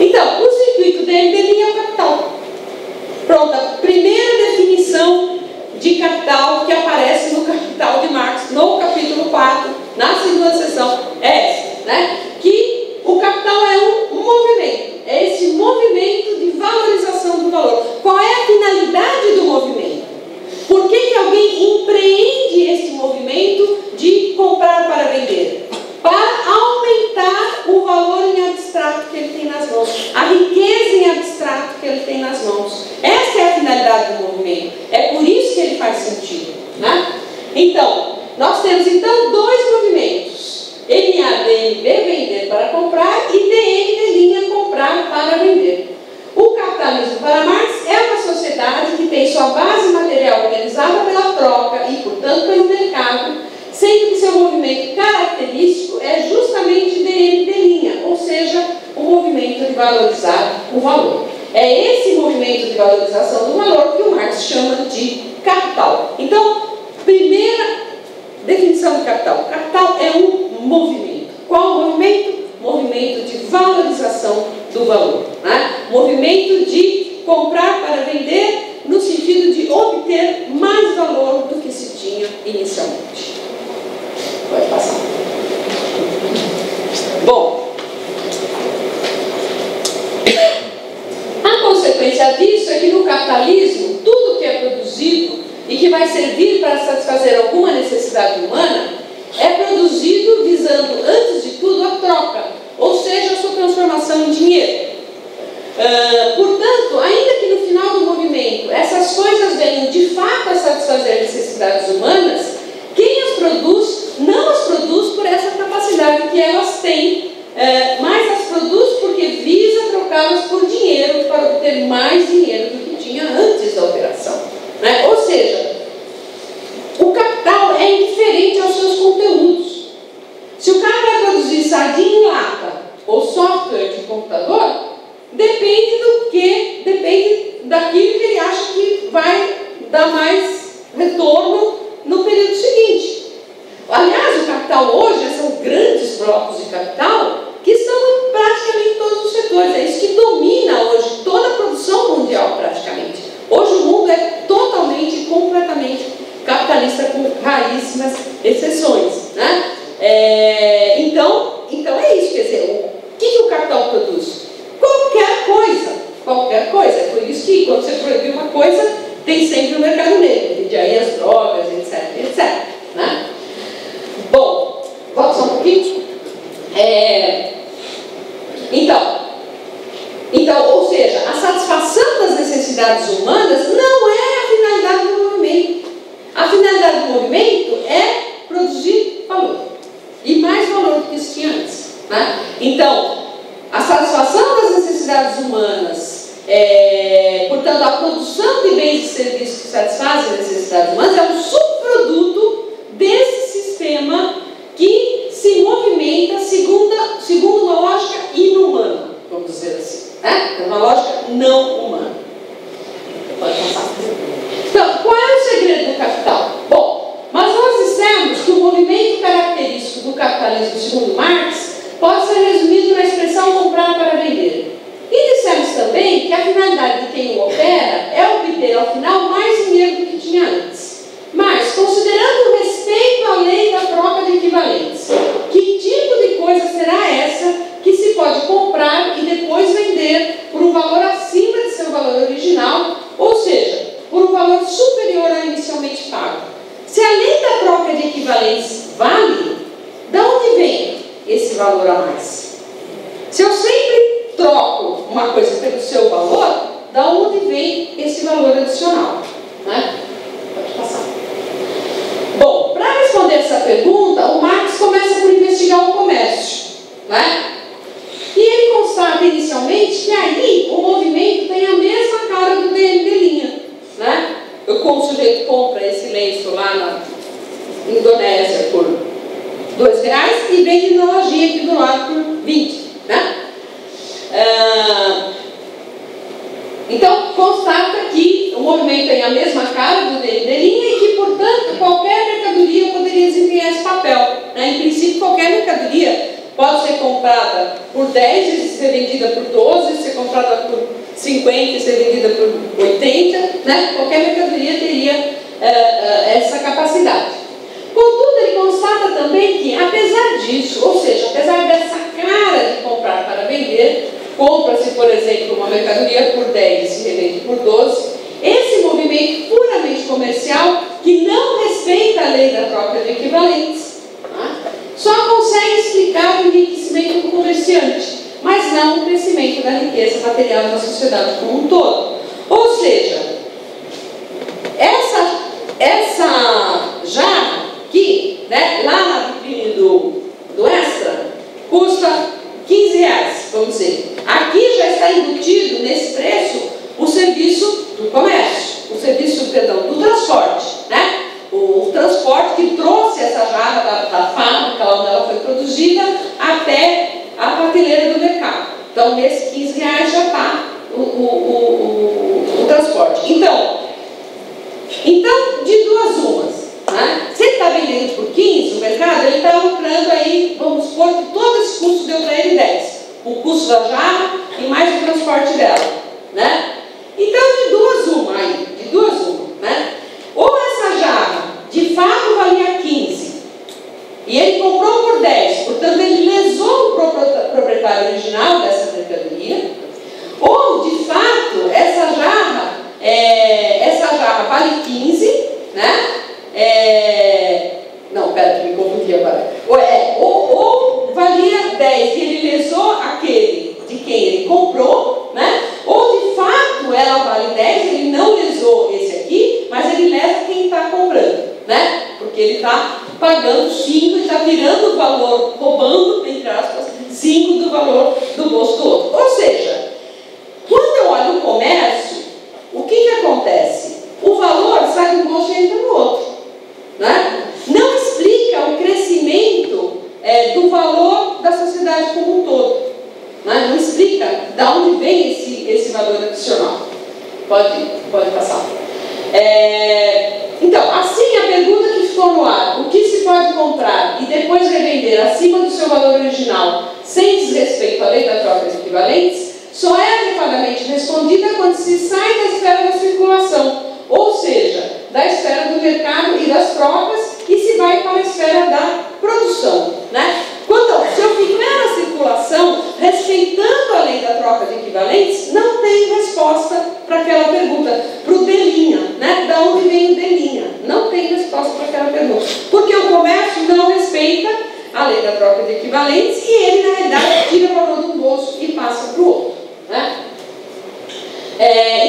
Então, o circuito DMD é o capital. Pronto, a primeira definição de capital que aparece no Capital de Marx, no capítulo 4, na segunda seção, é essa, né? Que o capital é um movimento, é esse movimento de valorização do valor. Qual é a finalidade do movimento? Por que alguém empreende esse movimento de comprar para vender? Para aumentar o valor em abstrato que ele tem nas mãos, a riqueza em abstrato que ele tem nas mãos. Essa é a finalidade do movimento. É por isso que ele faz sentido, né? Então, nós temos então dois movimentos: MADMB, vender para comprar, e comprar para vender. O capitalismo para Marx é uma sociedade que tem sua base material organizada pela troca e, portanto, pelo mercado, sendo que seu movimento característico é justamente de linha, ou seja, o movimento de valorizar o valor. É esse movimento de valorização do valor que o Marx chama de capital. Então, primeira definição de capital. Capital é um movimento. Qual movimento? Movimento de valorização do valor, né? Movimento de comprar para vender no sentido de obter mais valor do que se tinha inicialmente. Pode passar. Bom, a consequência disso é que no capitalismo, tudo que é produzido e que vai servir para satisfazer alguma necessidade humana é produzido visando, antes de tudo, a troca, ou seja, a sua transformação em dinheiro. Portanto, ainda que no final do movimento essas coisas venham de fato a satisfazer necessidades humanas, quem as produz não as produz por essa capacidade que elas têm, mas as produz porque visa trocá-las por dinheiro para obter mais dinheiro do que tinha antes da operação, né? Ou seja, o capital é indiferente aos seus conteúdos. Se o cara vai produzir sardinha em lata ou software de computador, depende daquilo que ele acha que vai dar mais retorno no período seguinte. Aliás, o capital hoje são grandes blocos de capital que estão em praticamente todos os setores. É isso que domina hoje toda a produção mundial, praticamente. Hoje o mundo é totalmente e completamente capitalista, com raríssimas exceções, né? Então é isso, quer dizer, o que o capital produz? Qualquer coisa. É por isso que quando você proíbe uma coisa, tem sempre o mercado negro, e aí as drogas, etc, né? Bom, volta só um pouquinho. Então, ou seja, a satisfação das necessidades humanas não é a finalidade do movimento. A finalidade do movimento é produzir valor. E mais valor do que se tinha antes, né? Então, a satisfação das necessidades humanas, portanto, a produção de bens e serviços que satisfazem as necessidades humanas é um subproduto desse sistema que se movimenta segundo uma lógica inumana, vamos dizer assim, né? Uma lógica não humana. Pode passar. Então, qual é o segredo do capital? Bom, mas nós dissemos que o movimento característico do capitalismo, segundo Marx, pode ser resumido na expressão comprar para vender. E dissemos também que a finalidade de quem o opera é obter ao final mais dinheiro do que tinha antes. Mas, considerando o respeito à lei da troca de equivalentes, que tipo de coisa será essa que se pode comprar e depois vender por um valor acima de seu valor original, ou seja, por um valor superior ao inicialmente pago? Se a lei da troca de equivalentes vale, de onde vem esse valor a mais? Se eu sempre troco uma coisa pelo seu valor, de onde vem esse valor adicional? Né? Pode passar. Bom, para responder essa pergunta, o Marx começa por investigar o comércio, né? E ele constata inicialmente que aí o movimento tem a mesma cara do DN de linha, né? Como o sujeito compra esse lenço lá na Indonésia por R$2 e vende na lojinha aqui do lado por 20, né? Então, constata que o movimento tem a mesma cara do DN de linha e que, portanto, qualquer mercadoria poderia desempenhar esse papel, né? Em princípio, qualquer mercadoria pode ser comprada por 10 e ser vendida por 12, ser comprada por 50 e ser vendida por 80, né? Qualquer mercadoria teria essa capacidade. Contudo, ele constata também que, apesar disso, ou seja, apesar dessa cara de comprar para vender, compra-se, por exemplo, uma mercadoria por 10 e se revende por 12, esse movimento puramente comercial, que não respeita a lei da troca de equivalentes, tá? Só consegue explicar o enriquecimento do comerciante, mas não o crescimento da riqueza material da sociedade como um todo. Ou seja, essa jarra aqui, né, lá na vitrine do Extra, custa R$15. vamos dizer. Aqui já está embutido nesse preço o serviço do comércio, o serviço, perdão, do transporte, né? O transporte que trouxe essa jarra da fábrica onde ela foi produzida até a prateleira do mercado. Então, nesses R$15 já está o transporte. Então, de duas umas, né? Se ele está vendendo por 15, o mercado, ele está lucrando aí, vamos supor que todo esse custo deu para ele 10. O custo da jarra e mais o transporte dela, né? Então, de duas uma, né? Ou essa jarra, de fato, valia 15, e ele comprou por 10, portanto, ele lesou o proprietário original dessa mercadoria, ou, de fato, essa jarra vale 15, né? Não, pera, que me confundi agora. Ou valia 10 e ele lesou aquele de quem ele comprou, né? Ou de fato ela vale 10, ele não lesou esse aqui, mas ele lesa quem está comprando, né? Porque ele está pagando 5 e está tirando o valor, roubando, entre aspas, 5 do valor do bolso do outro. Ou seja, quando eu olho o comércio, o que acontece? O valor sai do bolso e entra no outro, né? Não explica o crescimento do valor da sociedade como um todo, né? Não explica de onde vem esse valor adicional. Pode passar. Então, assim, a pergunta que ficou no ar, o que se pode comprar e depois revender acima do seu valor original, sem desrespeito à lei da troca de equivalentes, só é adequadamente respondida quando se sai da esfera da circulação, ou seja, da esfera do mercado e das trocas, e se vai para a esfera da produção, né? Se eu ficar na circulação, respeitando a lei da troca de equivalentes, não tem resposta para aquela pergunta, para o Delinha, né? Da onde vem o Delinha? Não tem resposta para aquela pergunta, porque o comércio não respeita a lei da troca de equivalentes e ele, na realidade, tira o valor do bolso e passa para o outro, né?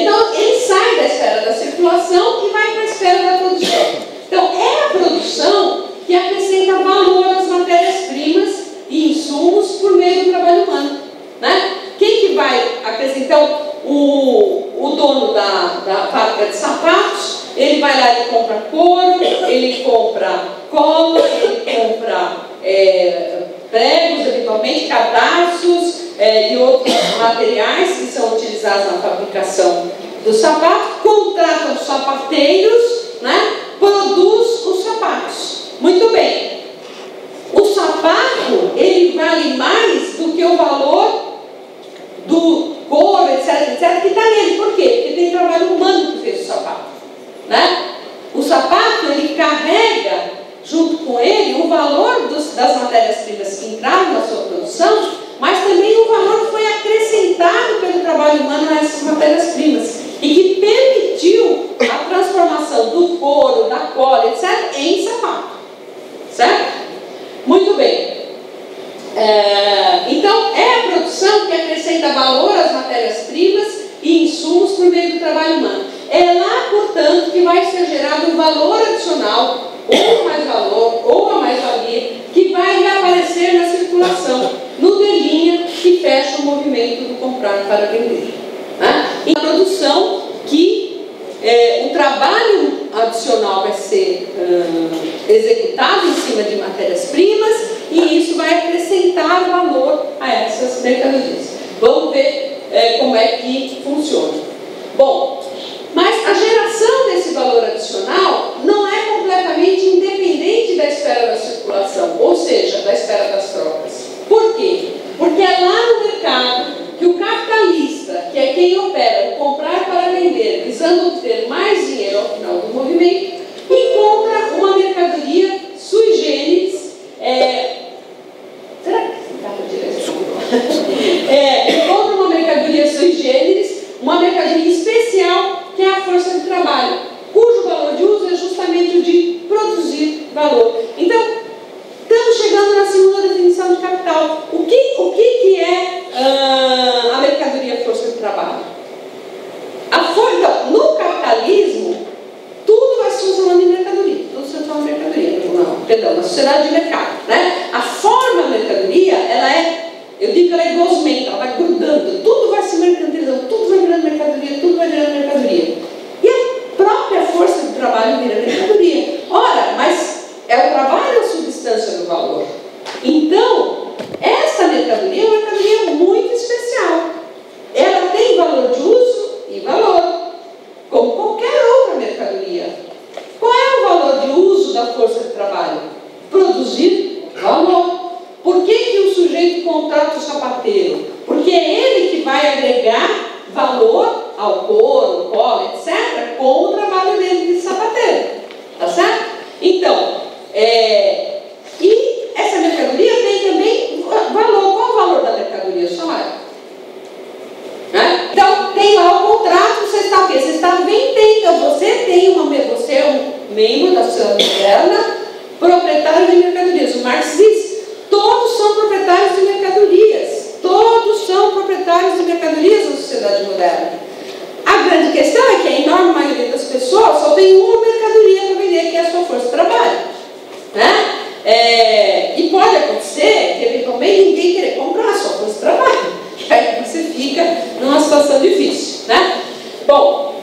Então, ele sai da esfera da circulação e vai para a esfera da produção. Então, é a produção que acrescenta valor às matérias-primas e insumos por meio do trabalho humano, né? Quem que vai acrescentar? Então, o dono da fábrica de sapatos, ele vai lá e compra couro, ele compra cola, ele compra pregos, eventualmente, cadarços e outros materiais que são utilizados na fabricação do sapato, contrata os sapateiros, né? Produz os sapatos. Muito bem. O sapato, ele vale mais do que o valor do couro, etc, que está nele. Por quê? Porque tem trabalho humano que fez o sapato, né? O sapato, ele carrega junto com ele o valor das matérias-primas que entraram na sua produção, mas também o valor que foi acrescentado pelo trabalho humano nessas matérias-primas e que permitiu a transformação do couro, da cola, etc, em sapato, certo? Muito bem. Então, é a produção que acrescenta valor às matérias-primas e insumos por meio do trabalho humano. É lá, portanto, que vai ser gerado um valor adicional, ou mais valor, ou a mais-valia, que vai reaparecer na circulação, no Delinha que fecha o movimento do comprar para vender, né? E a produção que o trabalho adicional vai ser executado em cima de matérias-primas e isso vai acrescentar valor a essas mercadorias. Vamos ver como é que funciona. Bom, mas a geração desse valor adicional não é completamente independente da esfera da circulação, ou seja, da esfera das trocas. Por quê? Porque é lá no mercado que o capitalista, que é quem opera o comprar para vender, visando obter mais dinheiro ao final do movimento, encontra uma mercadoria sui generis. Será que dá para tirar isso? Encontra uma mercadoria sui generis, uma mercadoria especial, que é a força de trabalho, cujo valor de uso é justamente o de produzir valor. Então, estamos chegando na segunda definição de capital. O que é a mercadoria força de trabalho? Então, no capitalismo, tudo vai se transformando em mercadoria. Tudo se transforma em mercadoria. Perdão, na sociedade de mercado, né? A forma da mercadoria, ela é, eu digo que ela é gosmenta, ela agregar valor ao couro, polo, etc., com o trabalho dele de sapateiro. Tá certo? Então, e essa mercadoria tem também valor. Qual o valor da mercadoria? O salário. Né? Então, tem lá o contrato, você está o quê? Você está vendendo, você é um membro da sociedade moderna, proprietário de mercadorias. O Marx diz, todos são proprietários de mercadorias. Todos são proprietários de mercadorias na sociedade moderna. A grande questão é que a enorme maioria das pessoas só tem uma mercadoria para vender, que é a sua força de trabalho. Né? E pode acontecer que eventualmente ninguém querer comprar a sua força de trabalho. Que aí você fica numa situação difícil. Né? Bom,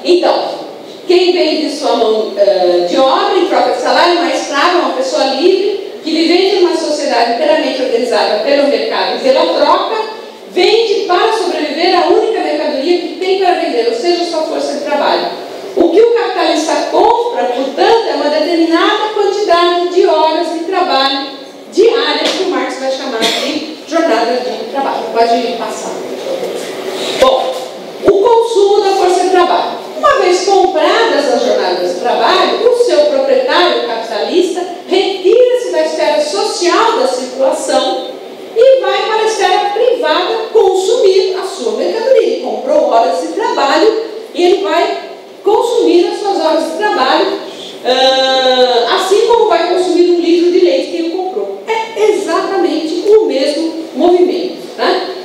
então, quem vende de sua mão de obra em troca de salário, uma escrava, uma pessoa livre, que vivendo em uma sociedade inteiramente organizada pelo mercado e pela troca, vende para sobreviver a única mercadoria que tem para vender, ou seja, sua força de trabalho. O que o capitalista compra, portanto, é uma determinada quantidade de horas de trabalho diária, que o Marx vai chamar de jornada de trabalho. Pode passar. Bom, o consumo da força de trabalho. Uma vez compradas as jornadas de trabalho, o seu proprietário capitalista retira-se da esfera social da circulação e vai para a esfera privada consumir a sua mercadoria. Ele comprou horas de trabalho e ele vai consumir as suas horas de trabalho, assim como vai consumir um litro de leite que ele comprou. É exatamente o mesmo movimento. Né?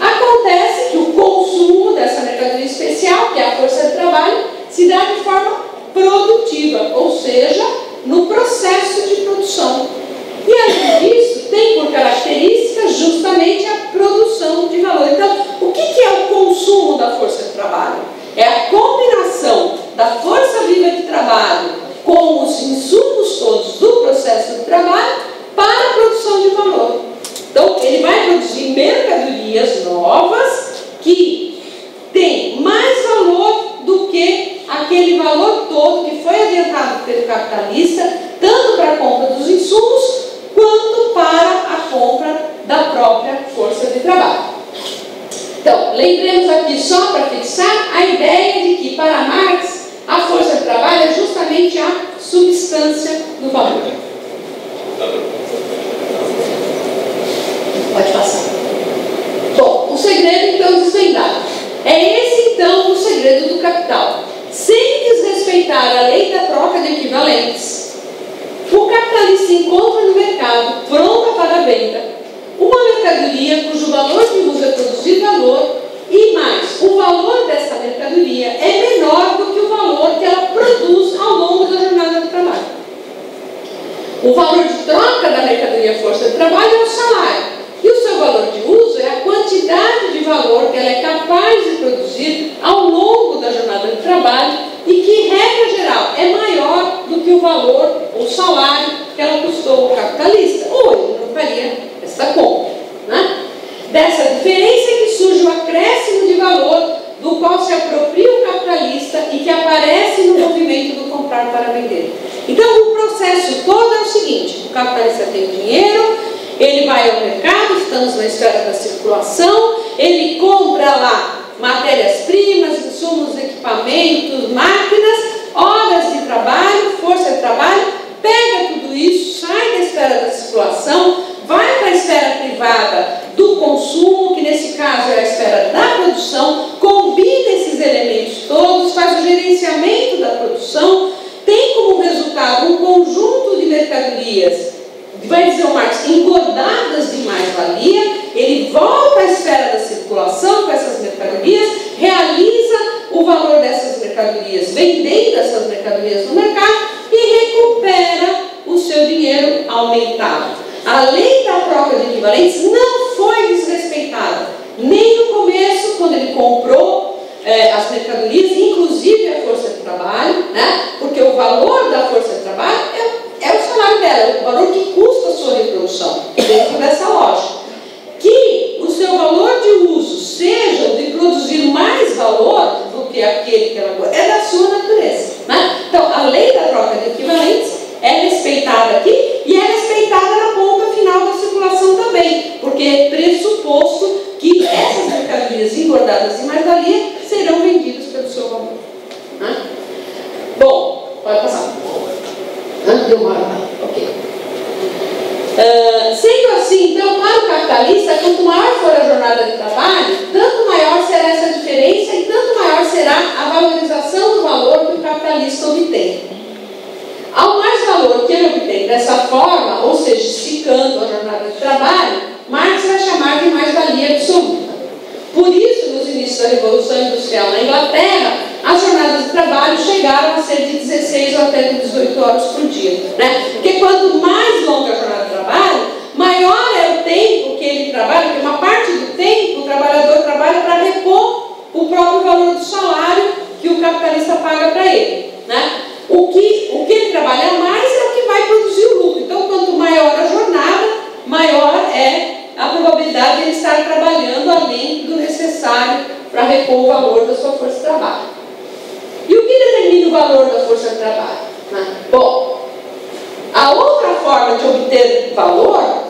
Acontece que o consumo dessa mercadoria especial, que é a força de trabalho, se dá de forma produtiva, ou seja, no processo de produção. E além disso, tem por característica justamente a produção de valor. Então, o que é o consumo da força de trabalho? É a combinação da força viva de trabalho com os insumos todos do processo de trabalho para a produção de valor. Então, ele vai produzir mercadorias novas que têm mais valor do que aquele valor todo que foi adiantado pelo capitalista, tanto para a compra dos insumos, quanto para a compra da própria força de trabalho. Então, lembremos aqui só para fixar a ideia de que, para Marx, a força de trabalho é justamente a substância do valor. Pode passar. Bom, o segredo então desvendado. É esse então o segredo do capital. Sem desrespeitar a lei da troca de equivalentes, o capitalista encontra no mercado, pronta para a venda, uma mercadoria cujo valor de uso é produzir valor e mais, o valor dessa mercadoria é menor do que o valor que ela produz ao longo da jornada de trabalho. O valor de troca da mercadoria força de trabalho é o salário. E o seu valor de uso é a quantidade de valor que ela é capaz de produzir ao longo da jornada de trabalho e que, regra geral, é maior do que o valor, o salário que ela custou ao capitalista. Ou ele não faria essa compra. Né? Dessa diferença é que surge o acréscimo de valor do qual se apropria o capitalista e que aparece no movimento do comprar para vender. Então, o processo todo é o seguinte: o capitalista tem dinheiro, ele vai ao mercado, estamos na esfera da circulação, ele compra lá matérias-primas, insumos, equipamentos, máquinas, horas de trabalho, força de trabalho, pega tudo isso, sai da esfera da circulação, vai para a esfera privada do consumo, que nesse caso é a esfera da produção, combina esses elementos todos, faz o gerenciamento da produção, tem como resultado um conjunto de mercadorias, vai dizer o Marx, engordadas de mais-valia, ele volta à esfera da circulação com essas mercadorias, realiza o valor dessas mercadorias, vendendo essas mercadorias no mercado e recupera o seu dinheiro aumentado. A lei da troca de equivalentes não foi desrespeitada, nem no começo, quando ele comprou as mercadorias, inclusive a força de trabalho, né? Porque o valor da força de trabalho é o salário dela, é o valor que custa a sua reprodução, dentro dessa lógica. Que o seu valor de uso seja de produzir mais valor do que aquele que ela gosta, é da sua natureza. Né? Então, a lei da troca de equivalentes é respeitada aqui e é respeitada na ponta final da circulação também, porque é pressuposto que mercadorias engordadas de mais-valia serão vendidos pelo seu valor. Né? Bom, pode passar. Deu uma hora, ok. Sendo assim, então, para o capitalista, quanto maior for a jornada de trabalho, tanto maior será essa diferença e tanto maior será a valorização do valor que o capitalista obtém. Ao mais valor que ele obtém dessa forma, ou seja, esticando a jornada de trabalho, Marx vai chamar de mais-valia absoluta. Por isso, nos inícios da Revolução Industrial na Inglaterra, as jornadas de trabalho chegaram a ser de 16 ou até de 18 horas por dia. Né? Porque quanto mais longa a jornada de trabalho, maior é o tempo que ele trabalha, porque uma parte do tempo o trabalhador trabalha para repor o próprio valor do salário que o capitalista paga para ele. Né? O que ele trabalha mais é o que vai produzir o lucro. Então, quanto maior a jornada, maior é a probabilidade de ele estar trabalhando além do necessário para repor o valor da sua força de trabalho. E o que determina o valor da força de trabalho? Né? Bom, a outra forma de obter valor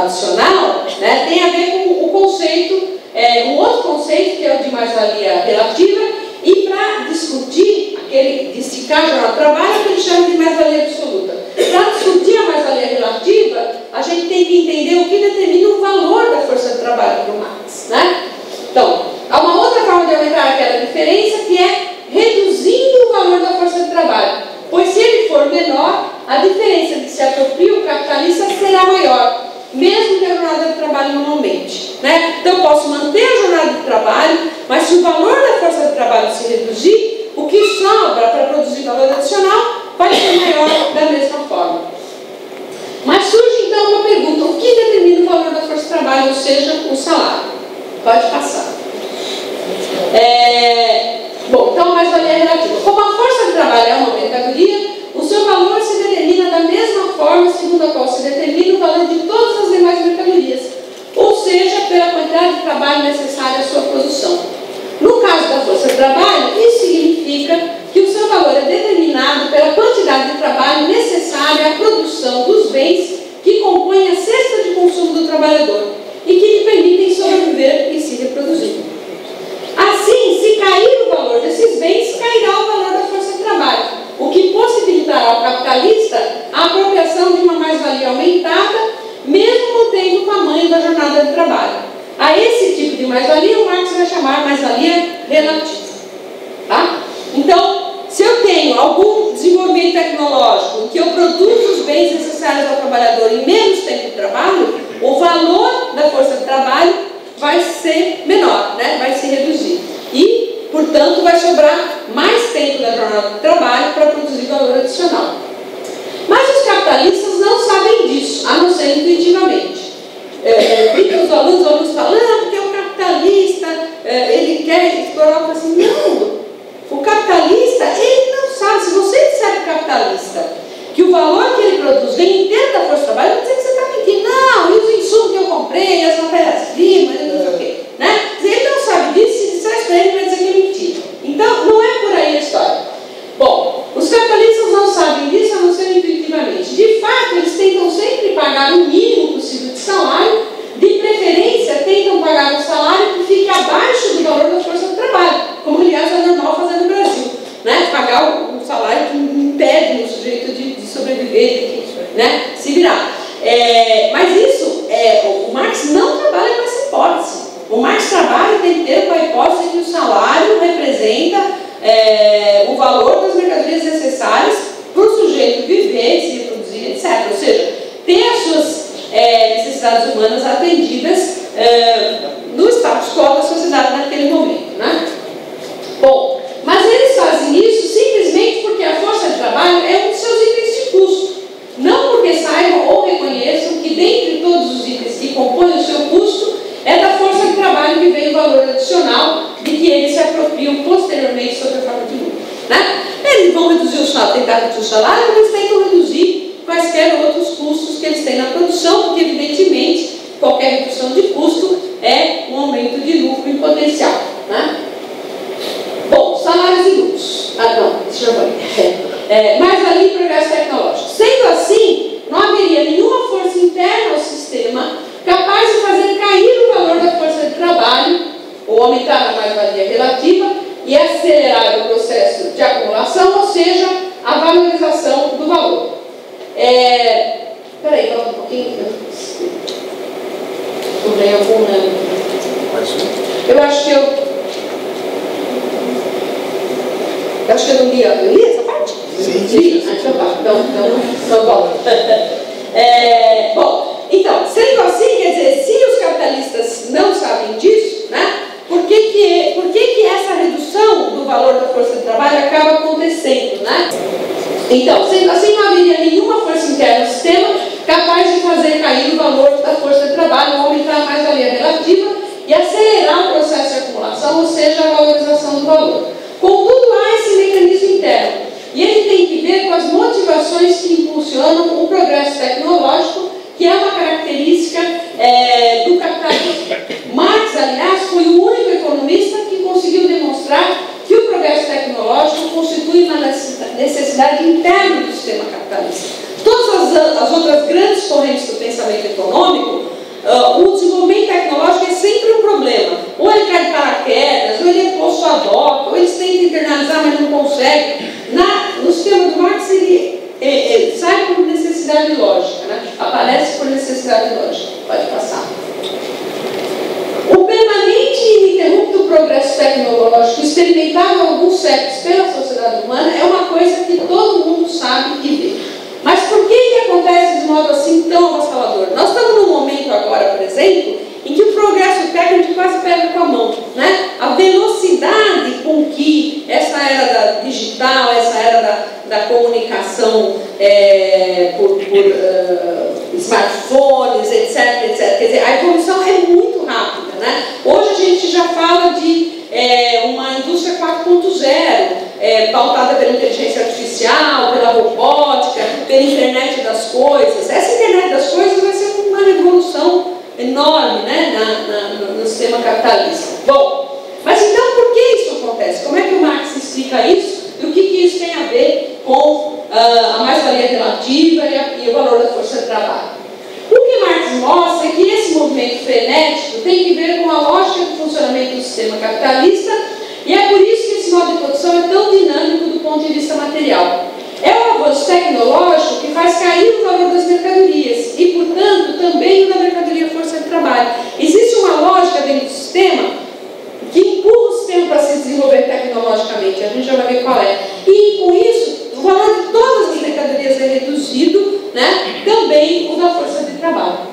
adicional, né, tem a ver com o conceito, um outro conceito que é o de mais-valia relativa, e para discutir de esticar a jornada de trabalho, que ele chama de mais-valia absoluta. Para discutir a mais-valia relativa, a gente tem que entender o que determina o valor da força de trabalho para o Marx. Né? Então, há uma outra forma de aumentar aquela diferença, que é reduzindo o valor da força de trabalho. Pois se ele for menor, a diferença de se apropria o capitalista será maior, mesmo que a jornada de trabalho não aumente. Né? Então, eu posso manter a jornada de trabalho, mas se o valor da força de trabalho se reduzir, o que sobra para produzir valor adicional vai ser maior da mesma forma. Mas surge então uma pergunta: o que determina o valor da força de trabalho, ou seja, o salário? Pode passar. Bom, então a mais-valia relativa. Como a força de trabalho é uma mercadoria, o seu valor se determina da mesma forma segundo a qual se determina o valor de todas as demais mercadorias, ou seja, pela quantidade de trabalho necessária à sua produção. No caso da força de trabalho, isso significa que o seu valor é determinado pela quantidade de trabalho necessária à produção dos bens que compõem a cesta de consumo do trabalhador e que lhe permitem sobreviver e se reproduzir. Assim, se cair o valor desses bens, cairá o valor da força de trabalho, o que possibilitará ao capitalista a apropriação de uma mais-valia aumentada, mesmo mantendo o tamanho da jornada de trabalho. A esse tipo de mais-valia, o Marx vai chamar mais-valia relativa. Tá? Então, se eu tenho algum desenvolvimento tecnológico em que eu produzo os bens necessários ao trabalhador em menos tempo de trabalho, o valor da força de trabalho vai ser menor, né? Vai se reduzir. E, portanto, vai sobrar mais tempo da jornada de trabalho para produzir valor adicional. Mas os capitalistas não sabem disso, a não ser intuitivamente. Os alunos falam, porque o capitalista, ele quer explorar, assim, não, o capitalista, ele não sabe. Se você disser para o capitalista que o valor que ele produz vem inteiro da força de trabalho, não dizer que você está mentindo, não, e os insumos que eu comprei, as matérias-primas, não sei o quê, né? Ele não sabe disso, se disser para ele, vai dizer que é mentira. Então, não é por aí a história. Bom, os capitalistas não sabem disso, a não ser intuitivamente. De fato, eles tentam sempre pagar o mínimo possível de salário, de preferência, tentam pagar um salário que fique abaixo do valor da força de trabalho, como, aliás, é normal fazer no Brasil. Né? Pagar um salário que impede o sujeito de sobreviver, né? Se virar. Mas isso, o Marx não trabalha com essa hipótese. O Marx trabalha o tempo inteiro com a hipótese que o salário representa o valor das mercadorias necessárias para o sujeito viver, se reproduzir, etc. Ou seja, ter as suas necessidades humanas atendidas no status quo da sociedade naquele momento. Né? Bom, mas eles fazem isso simplesmente porque a força de trabalho é um dos seus itens de custo. Não porque saibam ou reconheçam que dentre todos os itens que compõem o seu custo, é da força de trabalho que vem o valor adicional de que eles se apropriam posteriormente sob a forma de lucro. Né? Eles vão reduzir o salário, tentar reduzir o salário, mas eles tentam reduzir quaisquer outros custos que eles têm na produção, porque evidentemente qualquer redução de custo é um aumento de lucro em potencial. Né? Bom, salários e lucros. Isso já foi. Mais-valia e progresso tecnológico. Sendo assim, não haveria nenhuma força interna ao sistema capaz de fazer cair o valor da força de trabalho, ou ou aumentar a mais-valia relativa e acelerar o processo de acumulação, ou seja, a valorização do valor. Espera aí, volta um pouquinho. Tomei alguma... Eu acho que eu não li. Eu li essa parte? Sim. Li? Então tá. Então volta. Bom, então, sendo assim, quer dizer, se os capitalistas não sabem disso, né, por que essa redução do valor da força de trabalho acaba acontecendo, né? Então, sendo assim, não haveria nenhuma força interna no sistema capaz de fazer cair o valor da força de trabalho, aumentar a mais-valia relativa e acelerar o processo de acumulação, ou seja, a valorização do valor. Contudo, há esse mecanismo interno, e ele tem que ver com as motivações que impulsionam o progresso tecnológico, que é uma característica do capitalismo. Marx, aliás, foi o único economista que conseguiu demonstrar que o progresso tecnológico constitui uma necessidade interna do sistema capitalista. Todas as outras grandes correntes do pensamento econômico, o desenvolvimento tecnológico é sempre um problema. Ou ele cai de paraquedas, ou ele é posto ad hoc, ou eles tentam internalizar, mas não conseguem. No sistema do Marx, ele sai por necessidade lógica, né? Aparece por necessidade lógica. Pode passar. O permanente e ininterrupto progresso tecnológico experimentado há alguns séculos pela sociedade humana é uma coisa que todo mundo sabe e vê. Mas por que acontece de modo assim tão avassalador? Nós estamos num momento agora, por exemplo, em que o progresso técnico quase pega com a mão, né? A velocidade com que essa era digital, essa era da comunicação por smartphones, etc, etc. Quer dizer, a evolução é muito rápida, né? Hoje a gente já fala de uma indústria 4.0, pautada pela inteligência artificial, pela robótica, pela internet das coisas. Essa internet das coisas vai ser uma revolução enorme, né, no sistema capitalista. Bom, mas então por que isso acontece? Como é que o Marx explica isso? E o que isso tem a ver com a mais-valia relativa e o valor da força de trabalho? O que Marx mostra é que esse movimento frenético tem que ver com a lógica do funcionamento do sistema capitalista, e é por isso que esse modo de produção é tão dinâmico do ponto de vista material. É o avanço tecnológico que faz cair o valor das mercadorias e, portanto, também o da mercadoria força de trabalho. Existe uma lógica dentro do sistema que empurra o sistema para se desenvolver tecnologicamente, a gente já vai ver qual é. E, com isso, o valor de todas as mercadorias é reduzido, né? Também o da força de trabalho.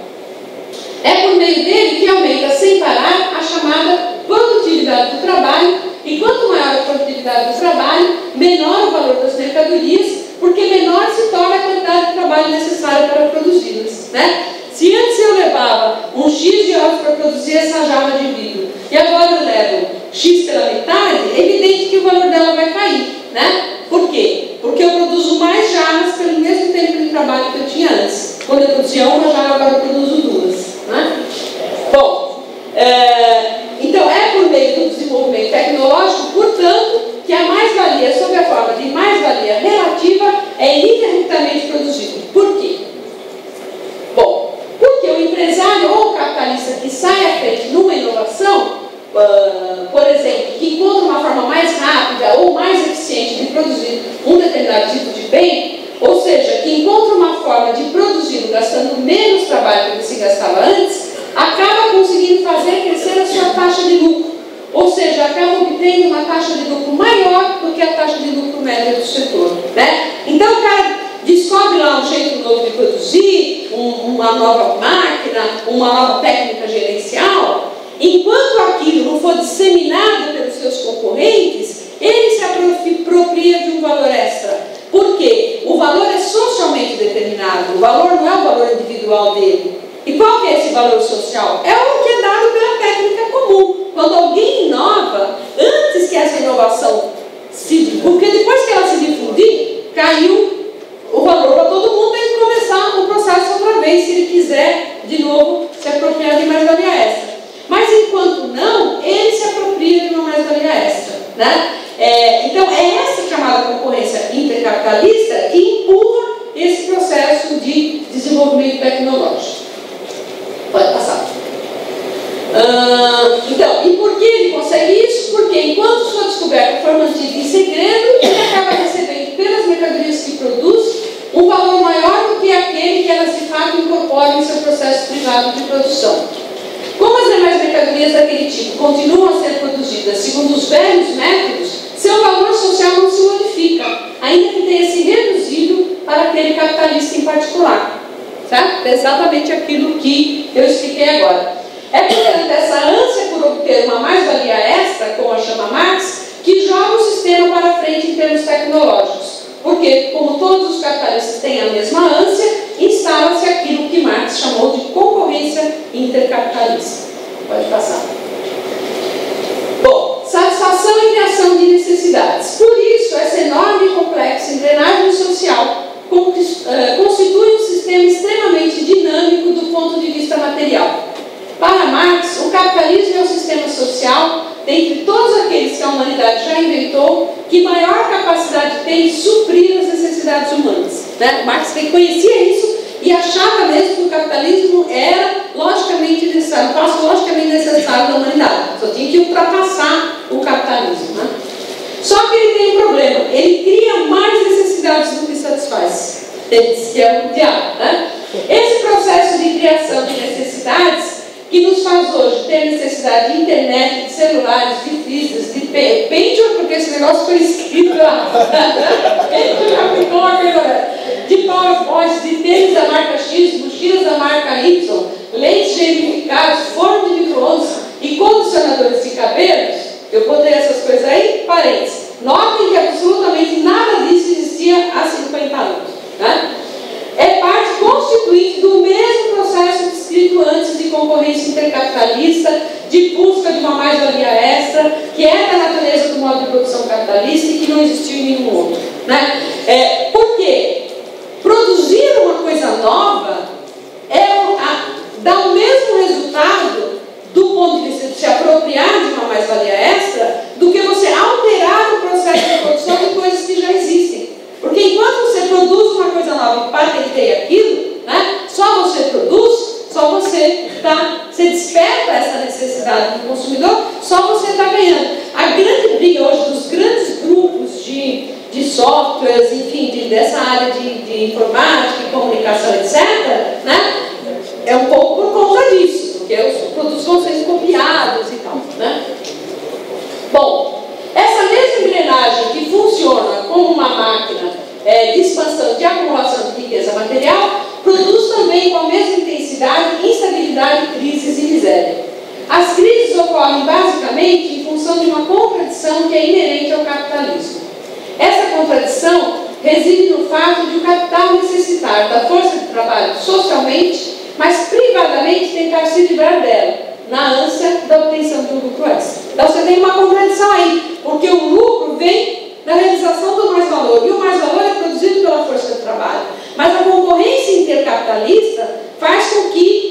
É por meio dele que aumenta sem parar a chamada produtividade do trabalho, e quanto maior a produtividade do trabalho, menor o valor das mercadorias, porque menor se torna a quantidade de trabalho necessária para produzi-las, né? Se antes eu levava um X de horas para produzir essa jarra de vidro, e agora eu levo X pela metade, é evidente que o valor dela vai cair, né? Por quê? Porque eu produzo mais jarras pelo mesmo tempo de trabalho que eu tinha antes. Quando eu produzia uma jarra, agora eu produzo duas, né? Bom, então é por meio do desenvolvimento tecnológico, portanto, que a mais-valia sob a forma de mais-valia relativa é ininterruptamente produzida. Por quê? Bom, porque o empresário ou o capitalista que sai à frente numa inovação, por exemplo, que encontra uma forma mais rápida ou mais eficiente de produzir um determinado tipo de bem, ou seja, que encontra uma forma de produzi-lo gastando menos trabalho do que se gastava antes, acaba conseguindo fazer crescer a sua taxa de lucro. Ou seja, acaba obtendo uma taxa de lucro maior do que a taxa de lucro média do setor, né? Então o cara descobre lá um jeito novo de produzir, uma nova máquina, uma nova técnica gerencial. Enquanto aquilo não for disseminado pelos seus concorrentes, ele se apropria de um valor extra. Por quê? O valor é socialmente determinado, o valor não é o valor individual dele. E qual que é esse valor social? É o que é dado pela técnica comum. Quando alguém inova, antes que essa inovação porque depois que ela se difundir, caiu o valor para todo mundo, tem que começar o processo outra vez, se ele quiser de novo se apropriar de mais-valia extra. Mas enquanto não, ele se apropria de uma mais-valia extra, né? Então é essa chamada concorrência intercapitalista que empurra esse processo de desenvolvimento tecnológico. Pode passar. Então, e por que ele consegue isso? Porque enquanto sua descoberta for mantida em segredo, ele acaba recebendo pelas mercadorias que produz um valor maior do que aquele que elas de fato incorporam em seu processo privado de produção. Como as demais mercadorias daquele tipo continuam a ser produzidas segundo os velhos métodos, seu valor social não se modifica, ainda que tenha se reduzido para aquele capitalista em particular. Certo? É exatamente aquilo que eu expliquei agora. É, portanto, essa ânsia por obter uma mais-valia extra, como a chama Marx, que joga o sistema para frente em termos tecnológicos. Porque, como todos os capitalistas têm a mesma ânsia, instala-se aquilo que Marx chamou de concorrência intercapitalista. Pode passar. Bom, satisfação e criação de necessidades. Por isso, essa enorme e complexa engrenagem social constitui um sistema extremamente dinâmico do ponto de vista material. Para Marx, o capitalismo é o sistema social, dentre todos aqueles que a humanidade já inventou, que maior capacidade tem de suprir as necessidades humanas. Né? Marx conhecia isso e achava mesmo que o capitalismo era logicamente necessário, um passo logicamente necessário da humanidade. Só tinha que ultrapassar o capitalismo. Né? Só que ele tem um problema, ele cria mais necessidades do que satisfaz. Ele diz que é o diabo. Né? Esse processo de criação de necessidades que nos faz hoje ter necessidade de internet, de celulares, de freezers, de Pentium, porque esse negócio foi escrito lá. Ele já ficou uma coisa de PowerPoint, de tênis da marca X, mochilas da marca Y, leites gelificados, forno de micro-ondas e condicionadores de cabelos. Eu botei essas coisas aí, parênteses. Notem que absolutamente nada disso existia há 50 anos. Né? É parte constituinte do mesmo processo descrito antes de concorrência intercapitalista, de busca de uma mais-valia extra, que é da natureza do modo de produção capitalista e que não existiu em nenhum outro. Né? Por quê? Produzir uma coisa nova dá o mesmo resultado do ponto de vista de se apropriar de uma mais-valia extra do que você alterar o processo de produção de coisas que já existem. Porque enquanto você produz uma coisa nova e patenteia aquilo, né, só você produz, só você desperta essa necessidade do consumidor, só você está ganhando. A grande briga hoje dos grandes grupos de softwares, enfim, dessa área de informática, de comunicação, etc., né, é um pouco por conta disso, porque os produtos vão sendo copiados e tal. Né? Bom, essa mesma engrenagem que funciona como uma máquina de expansão, de acumulação de riqueza material, produz também com a mesma intensidade instabilidade, crises e miséria. As crises ocorrem basicamente em função de uma contradição que é inerente ao capitalismo. Essa contradição reside no fato de o capital necessitar da força de trabalho socialmente, mas privadamente tentar se livrar dela, na ânsia da obtenção de um lucro extra. Então você tem uma contradição aí, porque o lucro vem da realização do mais-valor, e o mais-valor é produzido pela força de trabalho. Mas a concorrência intercapitalista faz com que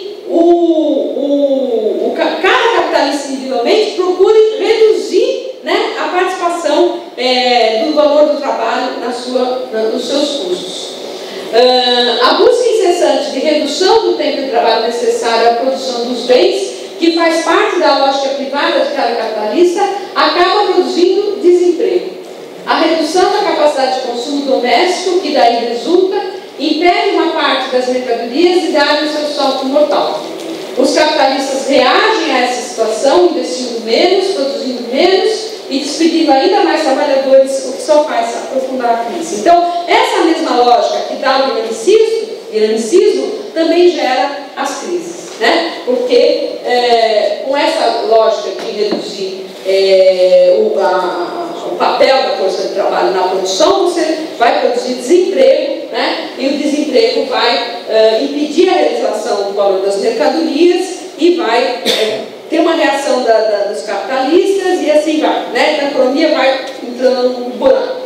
cada capitalista individualmente procure reduzir, né, a participação do valor do trabalho nos seus custos. A busca incessante de redução do tempo de trabalho necessário à produção dos bens, que faz parte da lógica privada de cada capitalista, acaba produzindo desemprego. A redução da capacidade de consumo doméstico, que daí resulta, impede uma parte das mercadorias de darem o seu salto mortal. Os capitalistas reagem a essa situação, investindo menos, produzindo menos e despedindo ainda mais trabalhadores, o que só faz aprofundar a crise. Então, essa mesma lógica que dá o dinamicismo também gera as crises, né? Porque com essa lógica de reduzir o papel da força de trabalho na produção, você vai produzir desemprego, né? E o desemprego vai impedir a realização do valor das mercadorias e vai ter uma reação dos capitalistas e assim vai, né? A economia vai entrando num buraco.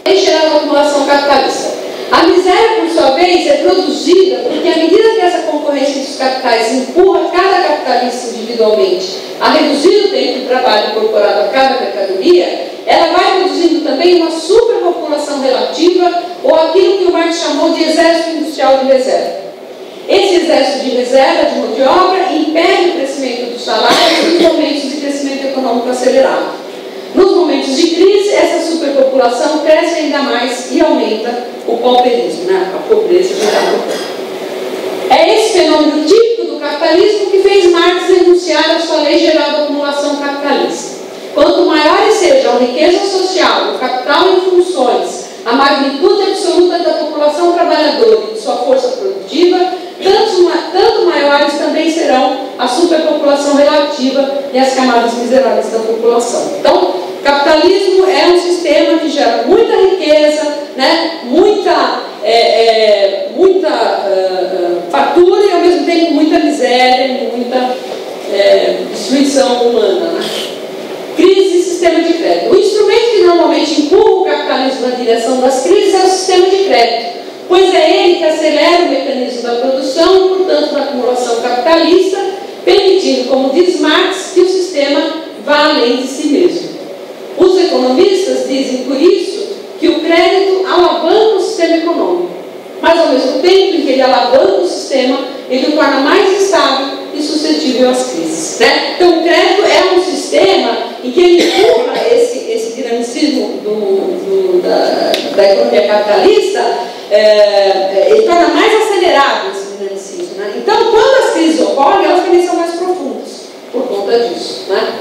Em geral, uma acumulação capitalista. A miséria, por sua vez, é produzida porque, à medida que essa concorrência dos capitais empurra cada capitalista individualmente a reduzir o tempo de trabalho incorporado a cada mercadoria, ela vai produzindo também uma superpopulação relativa, ou aquilo que o Marx chamou de exército industrial de reserva. Esse excesso de reserva de mão de obra impede o crescimento dos salários nos momentos de crescimento econômico acelerado. Nos momentos de crise, essa superpopulação cresce ainda mais e aumenta o pauperismo, né? A pobreza geral. É esse fenômeno típico do capitalismo que fez Marx renunciar à sua lei geral da acumulação capitalista. Quanto maiores sejam a riqueza social, o capital em funções, a magnitude absoluta da população trabalhadora e de sua força produtiva, tanto maiores também serão a superpopulação relativa e as camadas miseráveis da população. Então, o capitalismo é um sistema que gera muita riqueza, né, muita fartura e ao mesmo tempo muita miséria e muita destruição humana, né? Crise e sistema de crédito. O instrumento que normalmente empurra o capitalismo na direção das crises é o sistema de crédito, pois é ele que acelera o mecanismo da produção e, portanto, da acumulação capitalista, permitindo, como diz Marx, que o sistema vá além de si mesmo. Os economistas dizem, por isso, que o crédito alavanca o sistema econômico, mas, ao mesmo tempo em que ele alavanca o sistema, ele o torna mais estável e suscetível às crises, né? Então, o crédito é um sistema em que ele empurra esse dinamicismo da economia capitalista, ele torna mais acelerado esse dinamicismo, né? Então, quando as crises ocorrem, elas também são mais profundas por conta disso, né?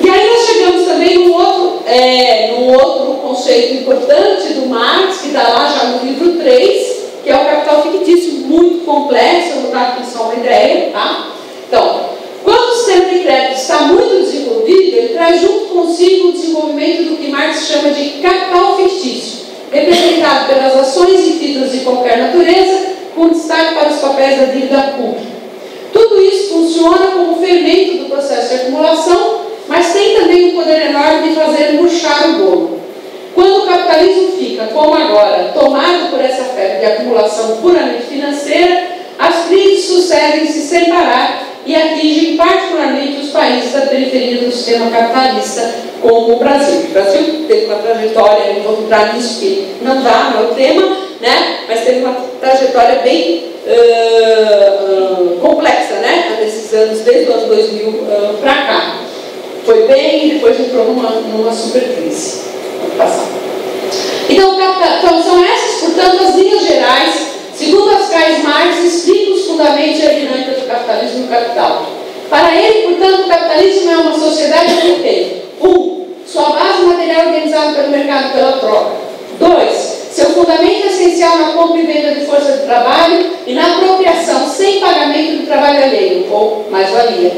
E aí nós chegamos também num outro conceito importante do Marx, que está lá já no livro 3, que é o capital fictício, muito complexo. Eu vou dar aqui só uma ideia, tá? Então, quando o sistema de crédito está muito desenvolvido, ele traz junto consigo o desenvolvimento do que Marx chama de capital fictício, representado pelas ações e títulos de qualquer natureza, com destaque para os papéis da dívida pública. Tudo isso funciona como fermento do processo de acumulação, mas tem também um poder enorme de fazer murchar o bolo. Quando o capitalismo fica, como agora, tomado por essa febre de acumulação puramente financeira, as crises sucedem-se sem parar e atingem particularmente os países da periferia do sistema capitalista, como o Brasil. O Brasil teve uma trajetória, não vou entrar nisso que não dá, não é o tema, né? Mas teve uma trajetória bem complexa, né? Nesses anos, desde o ano 2000 para cá. Foi bem e depois entrou numa super crise. Então, são essas, portanto, as linhas gerais, segundo as quais Marx explica os fundamentos e a dinâmica do capitalismo no capital. Para ele, portanto, o capitalismo é uma sociedade que tem: 1. Sua base material organizada pelo mercado e pela troca. 2. Seu fundamento essencial na compra e venda de força de trabalho e na apropriação sem pagamento do trabalho alheio, ou mais-valia.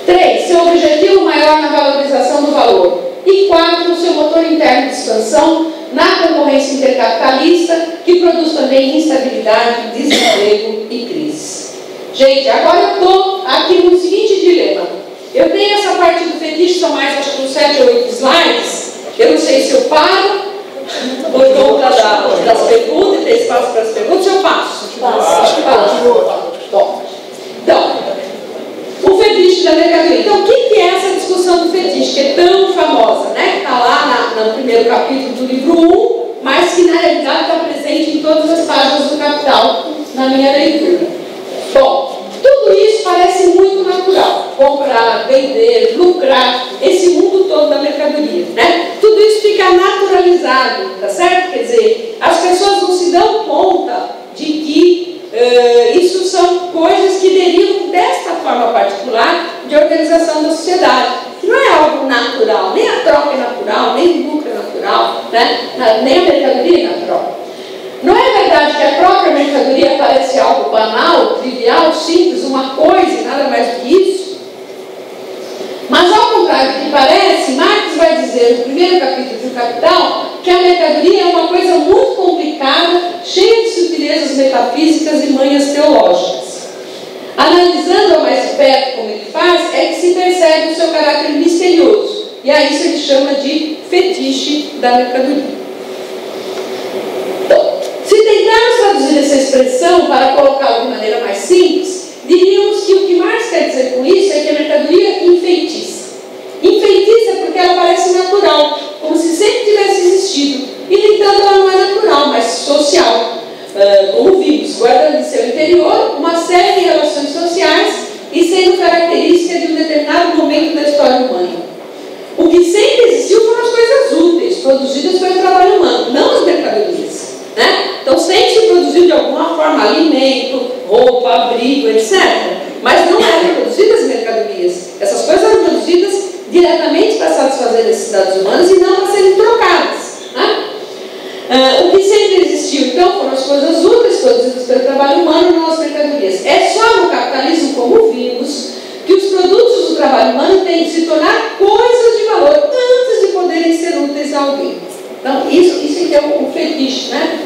3. Seu objetivo maior na valorização do valor. E 4. Seu motor interno de expansão na concorrência intercapitalista, que produz também instabilidade, desemprego e crise. Gente, agora eu estou aqui no seguinte dilema. Eu tenho essa parte do fetiche, são mais, acho que uns 7 ou 8 slides. Eu não sei se eu paro por conta das perguntas, tem espaço para as perguntas, eu passo. Bom, então, o fetiche da mercadoria. Então, o que é essa discussão do fetiche, que é tão famosa, né? Que está lá no primeiro capítulo do livro 1, mas que na realidade está presente em todas as páginas do Capital, na minha leitura. Bom, tudo isso parece muito natural. Comprar, vender, lucrar, esse mundo todo da mercadoria, né? Tudo isso fica naturalizado, tá certo? Quer dizer, as pessoas não se dão conta de que isso são coisas que derivam desta forma particular de organização da sociedade, que não é algo natural, nem a troca é natural, nem o lucro é natural, né? Nem a mercadoria é natural. Não é verdade que a própria mercadoria parece algo banal, trivial, simples, uma coisa e nada mais do que isso? Mas, ao contrário do que parece, Marx vai dizer no primeiro capítulo do Capital que a mercadoria é uma coisa muito complicada, cheia de sutilezas metafísicas e manhas teológicas. Analisando-a mais de perto, como ele faz, é que se percebe o seu caráter misterioso, e a isso ele chama de fetiche da mercadoria. Então, se tentarmos traduzir essa expressão para colocá-la de maneira mais simples, diríamos que o que Marx quer dizer com isso é que a mercadoria enfeitiça. Enfeitiça porque ela parece natural, como se sempre tivesse existido, e, no entanto, ela não é natural, mas social. Como vimos, guardando em seu interior uma série de relações sociais e sendo característica de um determinado momento da história humana. O que sempre existiu foram as coisas úteis, produzidas pelo trabalho humano, não as mercadorias, né? Então sempre se produziu de alguma forma alimento, roupa, abrigo, etc. Mas não eram produzidas mercadorias. Essas coisas eram produzidas diretamente para satisfazer necessidades humanas e não para serem trocadas, né? O que sempre existiu, então, foram as coisas úteis produzidas pelo trabalho humano, não as mercadorias. É só no capitalismo, como vimos, que os produtos do trabalho humano têm de se tornar coisas de valor antes de poderem ser úteis a alguém. Então, isso aqui é um fetiche, né?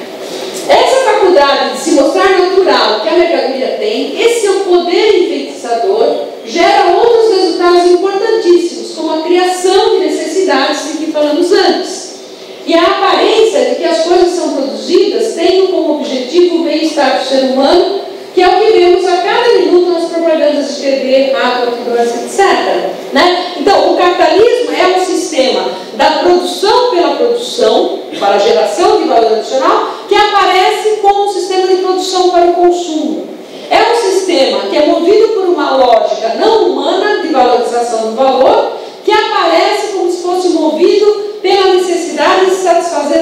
Essa faculdade de se mostrar natural que a mercadoria tem, esse seu poder enfeitiçador, gera outros resultados importantíssimos, como a criação de necessidades de que falamos antes. E a aparência de que as coisas são produzidas tendo como objetivo o bem-estar do ser humano, que é o que vemos a cada minuto nas propagandas de TV, rádio, outdoors, etc. Né? Então, o capitalismo é um sistema da produção pela produção, para a geração de valor adicional, que aparece como um sistema de produção para o consumo. É um sistema que é movido por uma lógica não humana de valorização do valor, que aparece como se fosse movido pela necessidade de satisfazer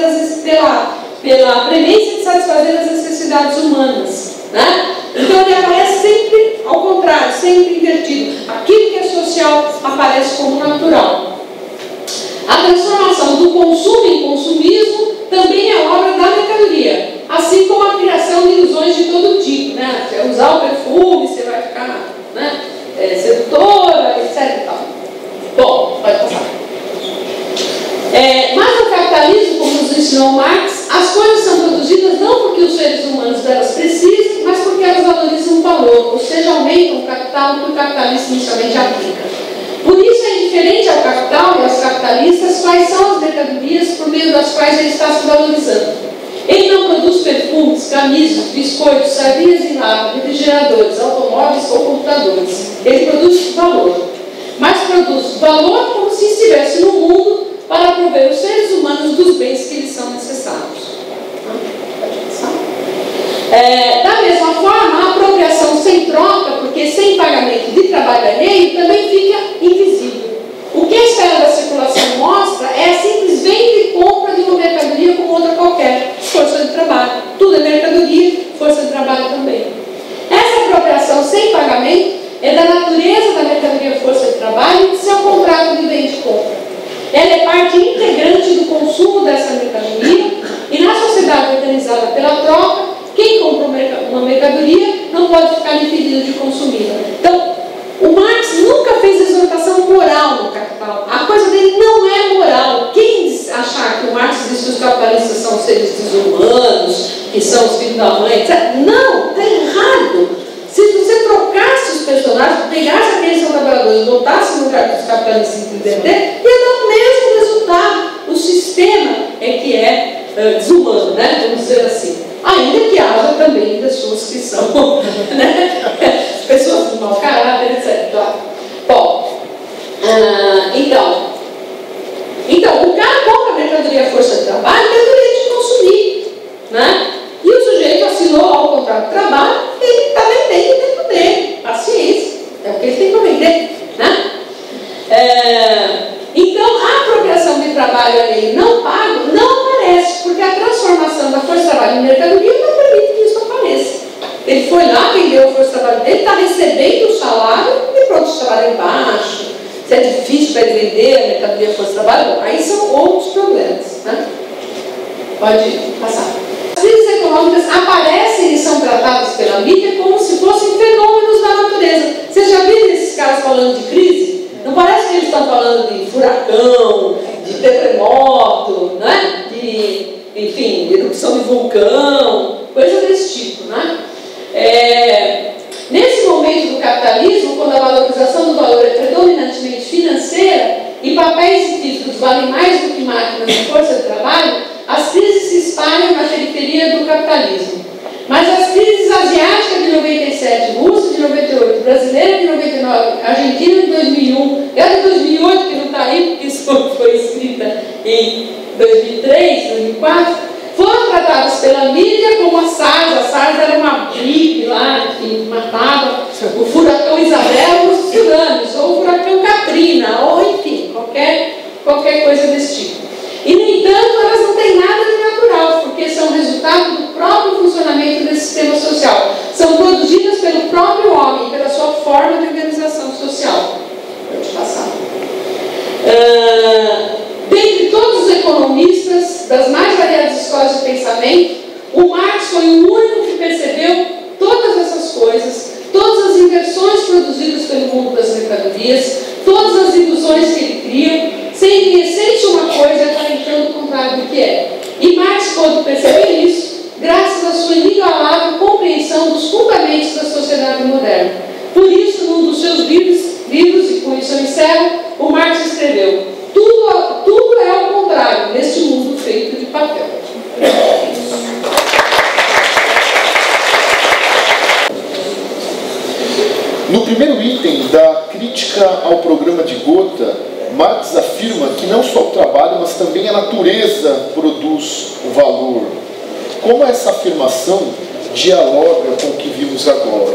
pela premência de satisfazer as necessidades humanas, né? Então ele aparece sempre ao contrário, sempre invertido. Aquilo que é social aparece como natural. A transformação do consumo em consumismo também é obra da mercadoria, assim como a criação de ilusões de todo tipo, né? Você vai usar o perfume, você vai ficar, né, sedutora, etc. E tal. Bom, pode passar. Mas no capitalismo, como nos ensinou Marx, as coisas são produzidas não porque os seres humanos delas precisam, mas porque elas valorizam o valor, ou seja, aumentam o capital que o capitalista inicialmente aplica. Por isso é indiferente ao capital e aos capitalistas quais são as mercadorias por meio das quais ele está se valorizando. Ele não produz perfumes, camisas, biscoitos, sardinhas em lata, refrigeradores, automóveis ou computadores. Ele produz valor. Mas produz valor como se estivesse no mundo para prover os seres humanos dos bens que lhes são necessários. Da mesma forma, a apropriação sem troca, porque sem pagamento de trabalho alheio, também fica invisível. O que a esfera da circulação mostra é a simples venda e compra de uma mercadoria como outra qualquer, força de trabalho. Tudo é mercadoria, força de trabalho também. Essa apropriação sem pagamento é da natureza da mercadoria força de trabalho e de seu contrato de venda e compra. Ela é parte integrante do consumo dessa mercadoria e na sociedade organizada pela troca, quem compra uma mercadoria não pode ficar impedido de consumi-la. Então, o Marx nunca fez exortação moral no Capital. A coisa dele não é moral. Quem achar que o Marx diz que os capitalistas são seres desumanos, que são os filhos da mãe, etc. Não, está errado. Se você trocasse os personagens, pegasse aqueles que são trabalhadores e botasse no lugar dos capitalistas e entender, ia dar o mesmo resultado. O sistema é que é desumano, né? Vamos dizer assim. Ainda que haja também pessoas que são né? pessoas de mau caráter, etc. Bom, então, o cara compra a mercadoria força de trabalho, tem o direito de consumir, né? E o sujeito assinou lá o contrato de trabalho, ele está vendendo dentro dele. Paciência, é o que ele tem para vender, né? Então, a apropriação de trabalho alheio não pago não aparece, porque a transformação da força de trabalho em mercadoria não permite que isso apareça. Ele foi lá, vendeu a força de trabalho dele, está recebendo o salário e pronto, o salário é baixo. Se é difícil para ele vender a mercadoria força de trabalho, aí são outros problemas, né? Pode passar. As crises econômicas aparecem e são tratadas pela mídia como se fossem fenômenos da natureza. Vocês já viram esses caras falando de crise? Não parece que eles estão falando de furacão, de terremoto, né? Enfim, de erupção de vulcão, coisa desse tipo, né? Nesse momento do capitalismo, quando a valorização do valor é predominantemente financeira e papéis e títulos valem mais do que máquinas de força de trabalho, as crises se espalham na periferia do capitalismo. Mas as crises asiáticas de 97, russa de 98, brasileira de 99, argentina de 2001, e a de 2008, que não está aí porque isso foi escrita em 2003, 2004, foram tratadas pela mídia como a SARS. A SARS era uma gripe lá, enfim, matava o furacão Isabel ou os tsunamis, ou o furacão Katrina, ou enfim, qualquer coisa desse tipo. E, no entanto, elas não têm nada de natural, porque são resultado do próprio funcionamento desse sistema social. São produzidas pelo próprio homem, pela sua forma de organização social. Pode passar. Dentre todos os economistas das mais variadas escolas de pensamento, o Marx foi o único que percebeu todas essas coisas, todas as inversões produzidas pelo mundo das mercadorias, todas as ilusões que ele cria, sem que essente uma coisa aparentando o contrário do que é. E Marx pôde perceber isso graças à sua inigualável compreensão dos fundamentos da sociedade moderna. Por isso, num dos seus livros, e com isso eu encerro, o Marx escreveu: tudo é ao contrário neste mundo feito de papel. No primeiro item da crítica ao programa de Gotha, Marx afirma que não só o trabalho, mas também a natureza produz o valor. Como essa afirmação dialoga com o que vimos agora?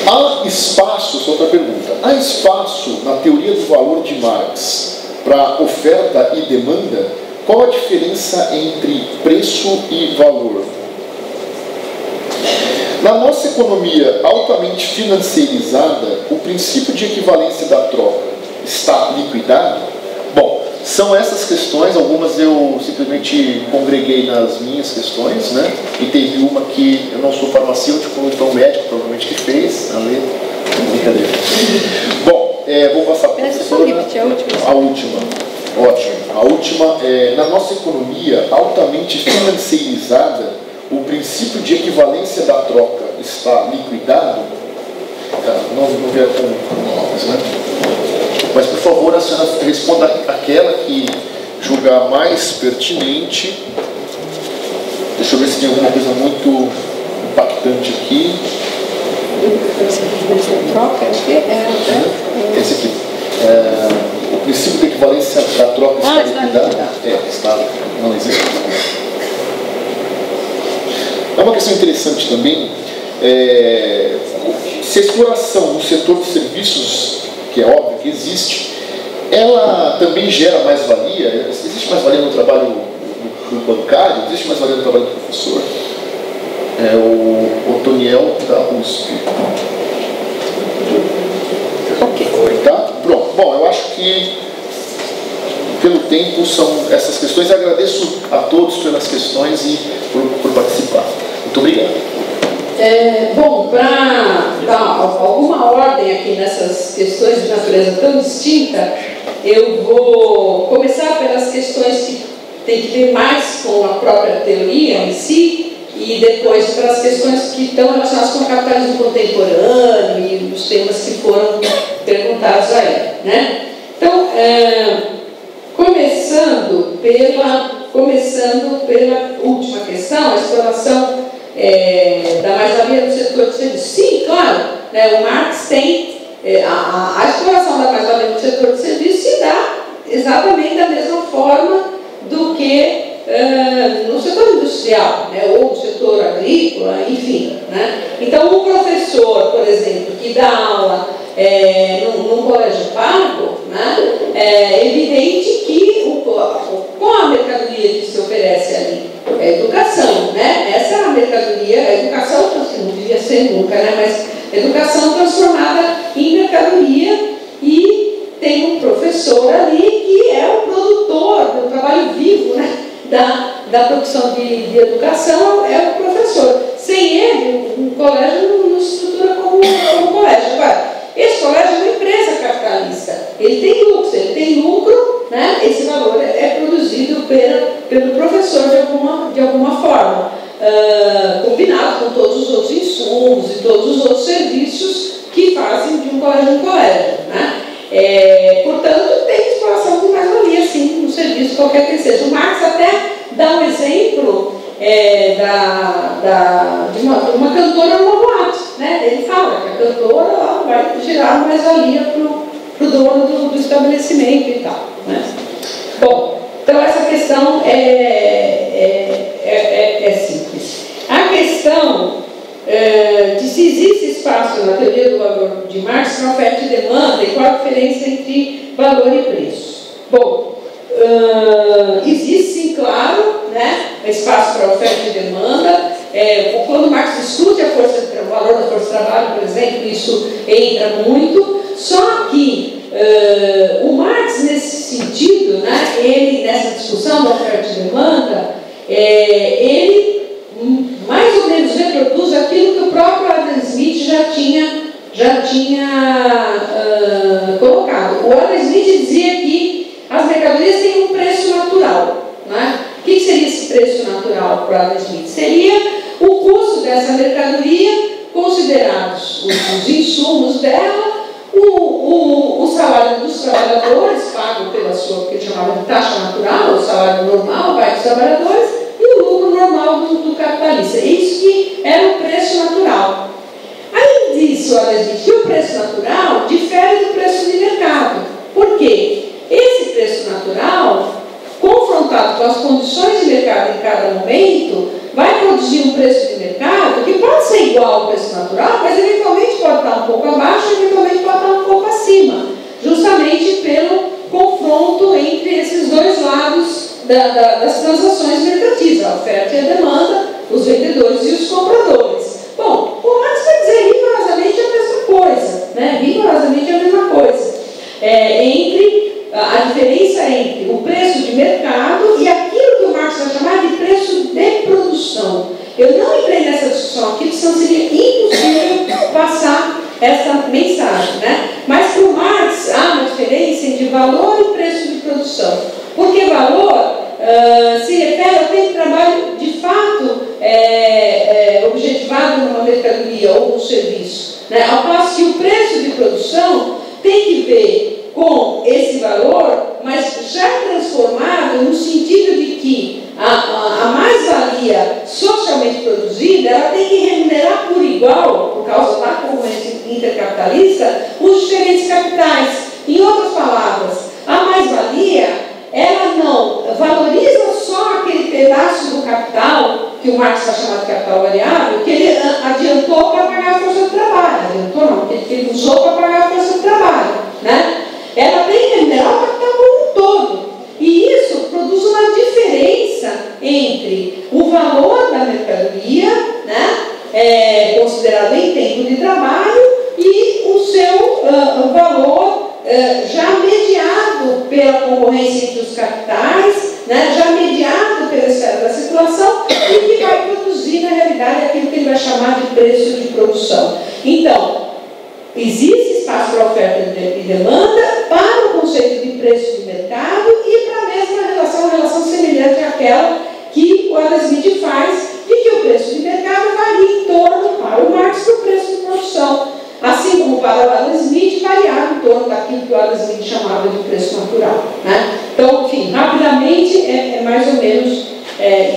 Há espaço, essa é outra pergunta, há espaço na teoria do valor de Marx para oferta e demanda? Qual a diferença entre preço e valor? Na nossa economia altamente financeirizada, o princípio de equivalência da troca está liquidado? Bom, são essas questões, algumas eu simplesmente congreguei nas minhas questões, né? E teve uma que eu não sou farmacêutico, então o médico provavelmente que fez, a letra, brincadeira. Bom, vou passar para a professora. A última. Ótimo. A última, na nossa economia altamente financeirizada, o princípio de equivalência da troca está liquidado? Não vier com nomes, né? Mas, por favor, a senhora responda aquela que julgar mais pertinente. Deixa eu ver se tem alguma coisa muito impactante aqui. Esse aqui. O princípio de equivalência da troca está liquidado? Não existe. É uma questão interessante também. Se a exploração no setor de serviços, que é óbvio que existe, ela também gera mais-valia. Existe mais-valia no trabalho do bancário? Existe mais-valia no trabalho do professor? O Otoniel da USP. Ok. Tá? Pronto. Bom, eu acho que pelo tempo são essas questões. Eu agradeço a todos pelas questões e por participar. Muito obrigado. Bom, para dar alguma ordem aqui nessas questões de natureza tão distinta, eu vou começar pelas questões que tem que ver mais com a própria teoria em si, e depois pelas questões que estão relacionadas com o capitalismo contemporâneo e os temas que foram perguntados aí, né? Então, começando pela última questão, a exploração da mais-valia do setor de serviços. Sim, claro, né, o Marx tem a exploração da mais-valia do setor de serviços se dá exatamente da mesma forma do que no setor industrial, né, ou no setor agrícola, enfim, né? Então, um professor, por exemplo, que dá aula num colégio pago, né, é evidente que qual a mercadoria que se oferece ali? É a educação, né? Essa é a mercadoria, a educação, que não devia ser nunca, né? Mas educação transformada em mercadoria, e tem um professor ali que é o produtor do trabalho vivo, né? Da produção de educação, é o professor. Sem ele, um colégio não se estrutura como colégio. Agora, esse colégio é uma empresa capitalista. Ele tem lucro, né? Esse valor é produzido pelo professor de alguma forma, combinado com todos os outros insumos e todos os outros serviços que fazem de um colégio, né? Portanto, tem exploração de mais-valia, sim, no serviço, qualquer que seja. O Marx até dá um exemplo de uma cantora numa boate. né, ele fala que a cantora ela vai gerar mais-valia para o dono do estabelecimento e tal, né? Bom, então essa questão é simples. A questão de se existe espaço na teoria do valor de Marx para oferta e demanda e qual a diferença entre valor e preço. Bom, existe sim, claro, né, espaço para oferta e demanda. Quando Marx discute o valor da força de trabalho, por exemplo, isso entra muito, só que o Marx, nesse sentido, né, ele, nessa discussão da oferta e demanda, ele mais ou menos reproduz aquilo que o próprio Adam Smith já tinha colocado. O Adam Smith dizia que as mercadorias têm um preço natural, né? O que seria esse preço natural para o Adam Smith? Seria o custo dessa mercadoria, considerados os insumos dela, o salário dos trabalhadores, pago pela sua, que ele chamava de taxa natural, o salário normal vai dos trabalhadores, e o lucro normal do capitalista. Isso que era o preço natural. Além disso, que o preço natural difere do preço de mercado. Por quê? Esse preço natural, confrontado com as condições de mercado em cada momento, vai produzir um preço de mercado que pode ser igual ao preço natural, mas eventualmente pode estar um pouco abaixo, eventualmente pode estar um pouco acima, justamente pelo confronto entre esses dois lados das transações mercantis, a oferta e a demanda, os vendedores e os compradores. Bom, o Marx vai dizer rigorosamente a mesma coisa, né? Rigorosamente a mesma coisa. A diferença entre o preço de mercado e aquilo que o Marx vai chamar de preço de produção. Eu não entrei nessa discussão aqui, porque senão seria impossível passar essa mensagem, né? Mas para o Marx há uma diferença entre valor e preço de produção. Porque valor se refere ao tempo de trabalho de fato objetivado numa mercadoria ou num serviço, né? Ao passo que o preço de produção tem que ver com esse valor, mas já transformado no sentido de que a mais-valia socialmente produzida ela tem que remunerar por igual, por causa da concorrência intercapitalista, os diferentes capitais. Em outras palavras, a mais-valia ela não valoriza só aquele pedaço do capital, que o Marx vai chamar de capital variável, que ele adiantou para pagar a força de trabalho. Adiantou não, que ele usou para pagar a força de trabalho, né? Ela tem que remunerar o capital como um todo. E isso produz uma diferença entre o valor da mercadoria, né, considerado em tempo de trabalho, e o seu valor já mediado pela concorrência entre os capitais, né, já mediado pela esfera da circulação, e que vai produzir, na realidade, aquilo que ele vai chamar de preço de produção. Então, existe espaço para oferta e demanda, para o conceito de preço de mercado e para a mesma relação semelhante àquela que o Adam Smith faz, de que o preço de mercado varia em torno, para o Marx, do preço de produção. Assim como para o Adam Smith, variava em torno daquilo que o Adam Smith chamava de preço natural, né? Então, enfim, rapidamente, é mais ou menos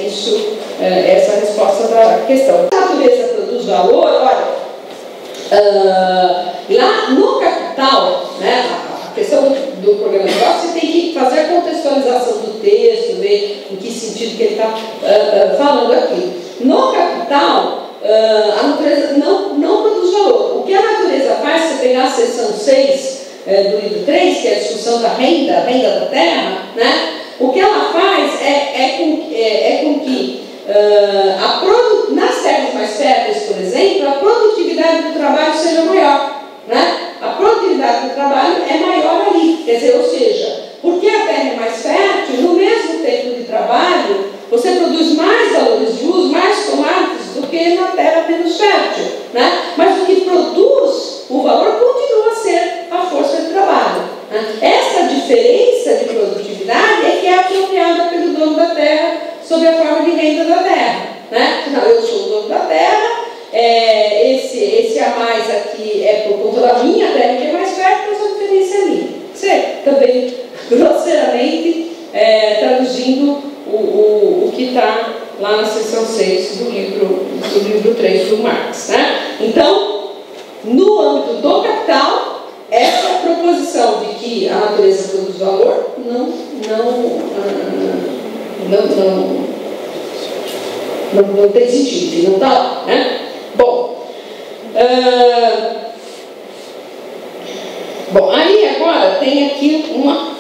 isso, essa resposta da questão. A natureza produz valor, olha, lá no Capital, né, a questão do programa de negócio, você tem que fazer a contextualização do texto, ver em que sentido que ele está falando aqui. No Capital, a natureza não produz valor. O que a natureza faz, se você pegar a seção 6 do livro 3, que é a discussão da renda da terra, né, o que ela faz é com que nas terras mais férteis, por exemplo, a produtividade do trabalho seja maior, né? A produtividade do trabalho é maior ali, quer dizer, ou seja, porque a terra é mais fértil, no mesmo tempo de trabalho, você produz mais valores de uso, mais tomates do que na terra menos fértil, né? Mas o que produz o valor continua a ser a força de trabalho, né? Essa diferença de produtividade é que é apropriada pelo dono da terra sob a forma de renda da terra, né? Não, eu sou o dono da terra, esse a mais aqui é por conta da minha terra que é mais fértil, mas a diferença é minha. Você também, grosseiramente, traduzindo o que está lá na seção 6 do livro 3 do Marx, né? Então, no âmbito do capital, essa proposição de que a natureza produz valor não tem sentido, não está lá, né? Bom, aí agora tem aqui uma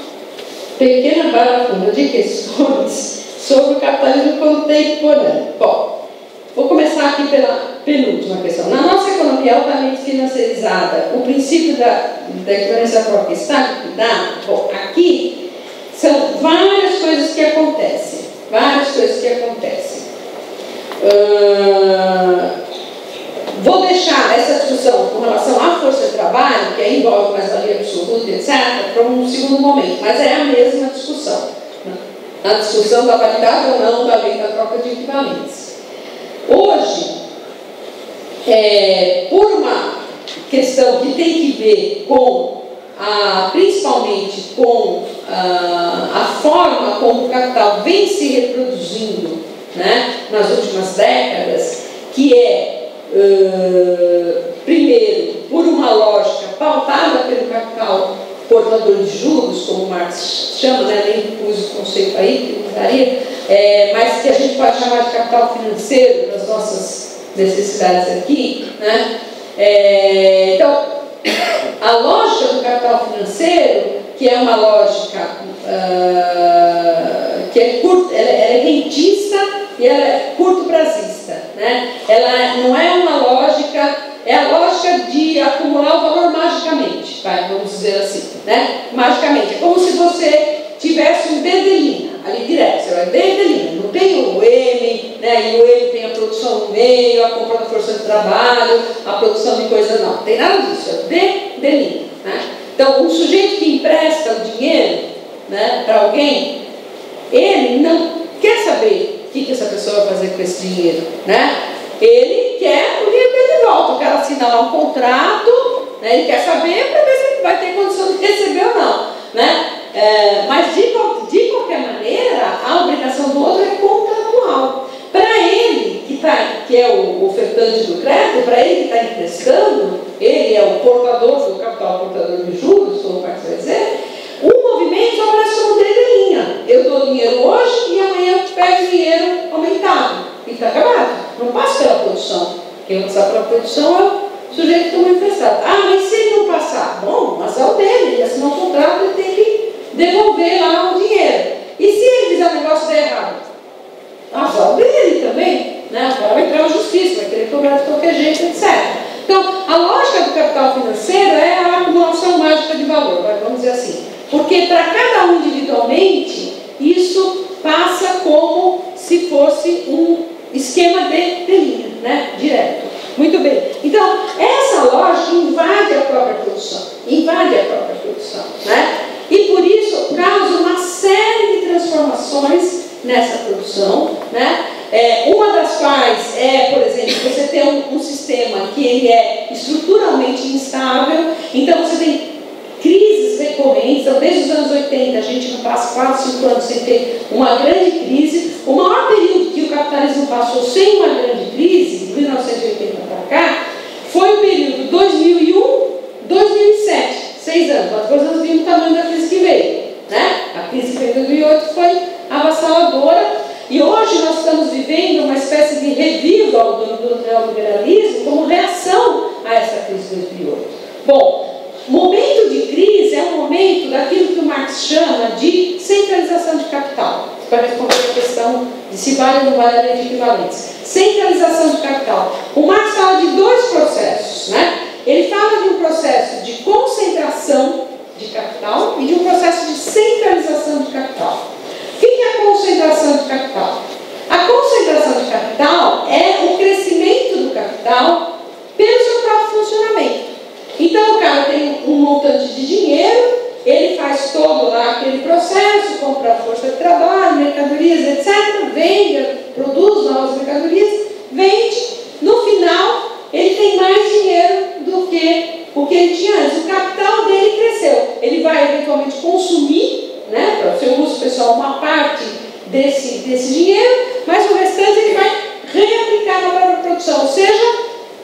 pequena barafunda de questões sobre o capitalismo contemporâneo. Bom, vou começar aqui pela penúltima questão. Na nossa economia altamente financiarizada, o princípio da equivalência própria está liquidado? Bom, aqui são várias coisas que acontecem. Vou deixar essa discussão com relação à força de trabalho, que aí envolve mais-valia absoluta, etc., para um segundo momento, mas é a mesma discussão, né? A discussão da validade ou não da lei da troca de equivalentes. Hoje, por uma questão que tem que ver com, principalmente com a forma como o capital vem se reproduzindo, né, nas últimas décadas, que é, primeiro, por uma lógica pautada pelo capital portador de juros, como Marx chama, né, nem pus o conceito aí, que usaria, mas que a gente pode chamar de capital financeiro para as nossas necessidades aqui, né? Então, a lógica do capital financeiro, que é uma lógica que é curta, ela é rentista e ela é curto-prazista, né? Ela não é uma lógica, é a lógica de acumular o valor magicamente, vamos dizer assim, né? Magicamente, é como se você tivesse um bedelinha ali direto, você vai bedelinha, não tem o M, né? E o M tem a produção no meio, a compra da força de trabalho, a produção de coisa, não tem nada disso, é bedelinha, né? Então, um sujeito que empresta o dinheiro, né, para alguém, ele não quer saber o que essa pessoa vai fazer com esse dinheiro, né? Ele quer o dinheiro dele de volta, o cara assina lá um contrato, né, ele quer saber para ver se ele vai ter condição de receber ou não, né? Mas de qualquer maneira, a obrigação do outro é contratual. Para ele, que é o ofertante do crédito, para ele que está emprestando, ele é o portador do capital, portador de juros, como o Marx vai dizer, o movimento só parece como bedelinha. Eu dou dinheiro hoje e amanhã eu pego dinheiro aumentado. E está acabado. Não passa pela produção. Quem vai passar pela produção é o sujeito que tomou emprestado. Mas se ele não passar? Bom, azar dele. Ele assinou um contrato, ele tem que devolver lá o dinheiro. E se ele fizer o negócio der errado? Azar dele também, né? O cara vai entrar na justiça, vai querer cobrar de qualquer jeito, etc. Então, a lógica do capital financeiro é a acumulação mágica de valor, vamos dizer assim. Porque para cada um individualmente, isso passa como se fosse um esquema de linha, né? Direto. Muito bem. Então, essa lógica invade a própria produção. Né? E por isso causa uma série de transformações nessa produção, né? Uma das quais é, por exemplo, você ter um sistema que ele é estruturalmente instável, então você tem crises recorrentes. Então, desde os anos 80 a gente não passa 4, 5 anos sem ter uma grande crise. O maior período que o capitalismo passou sem uma grande crise, de 1980 para cá, foi o período 2001-2007, 6 anos. Nós depois nós vimos o tamanho da crise que veio, né? A crise que veio em 2008 foi avassaladora. E hoje nós estamos vivendo uma espécie de revival do neoliberalismo como reação a essa crise de 2008. Bom, momento de crise é um momento daquilo que o Marx chama de centralização de capital, para responder a questão de se vale ou não vale a lei de equivalentes. Centralização de capital. O Marx fala de dois processos, né? Ele fala de um processo de concentração de capital e de um processo de centralização de capital. O que é a concentração de capital? A concentração de capital é o crescimento do capital pelo seu próprio funcionamento. Então o cara tem um montante de dinheiro, ele faz todo lá aquele processo, compra força de trabalho, mercadorias, etc., vende, produz novas mercadorias, vende, no final ele tem mais dinheiro do que o que ele tinha antes. O capital dele cresceu, ele vai eventualmente consumir, né, para o seu uso pessoal, uma parte desse dinheiro, mas o restante ele vai reaplicar na própria produção, ou seja,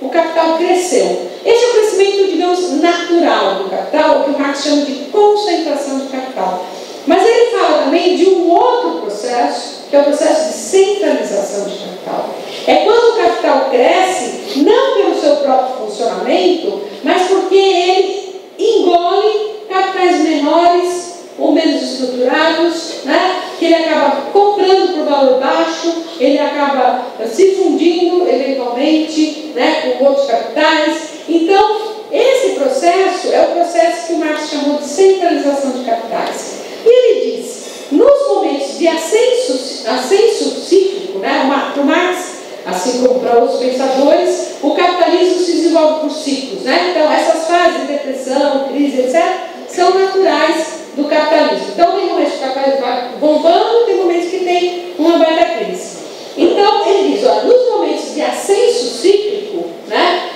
o capital cresceu. Esse é o crescimento, digamos, natural do capital, o que o Marx chama de concentração de capital. Mas ele fala também de um outro processo, que é o processo de centralização de capital. É quando o capital cresce, não pelo seu próprio funcionamento, mas porque ele engole capitais menores ou menos estruturados, né? Que ele acaba comprando por valor baixo, ele acaba se fundindo eventualmente, né, com outros capitais. Então, esse processo é o processo que o Marx chamou de centralização de capitais. E ele diz, nos momentos de ascenso cíclico, né, para o Marx, assim como para outros pensadores, o capitalismo se desenvolve por ciclos, né? Então, essas fases de depressão, crise, etc., são naturais do capitalismo. Então, tem momentos que o capitalismo vai bombando, tem momentos que tem uma baita crise. Então, ele diz, olha, nos momentos de ascenso cíclico, né,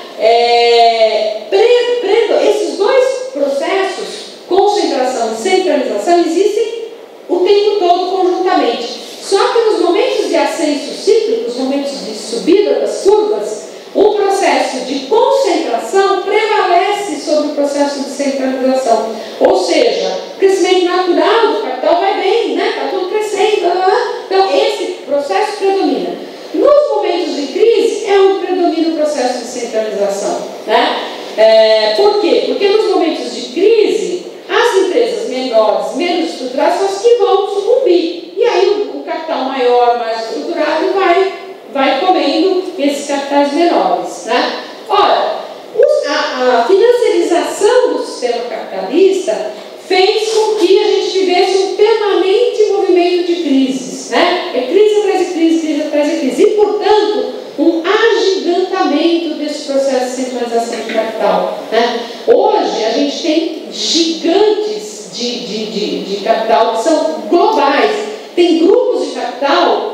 esses dois processos, concentração e centralização, existem o tempo todo conjuntamente. Só que nos momentos de ascenso cíclico, os momentos de subida das curvas, o processo de concentração prevalece sobre o processo de centralização. Ou seja, o crescimento natural do capital vai bem, né? Está tudo crescendo. Então, esse processo predomina. Nos momentos de crise, é onde predomina o processo de centralização, né? Por quê? Porque nos momentos de crise, as empresas menores, menos estruturadas, são as que vão sucumbir. E aí o capital maior, mais estruturado, vai comendo esses capitais menores, né? Ora, a financiarização do sistema capitalista fez com que a gente tivesse um permanente movimento de crises, né? É crise atrás de crise, crise atrás de crise. E, portanto, um agigantamento desse processo de centralização de capital, né? Hoje, a gente tem gigantes de capital que são globais. Tem grupos de capital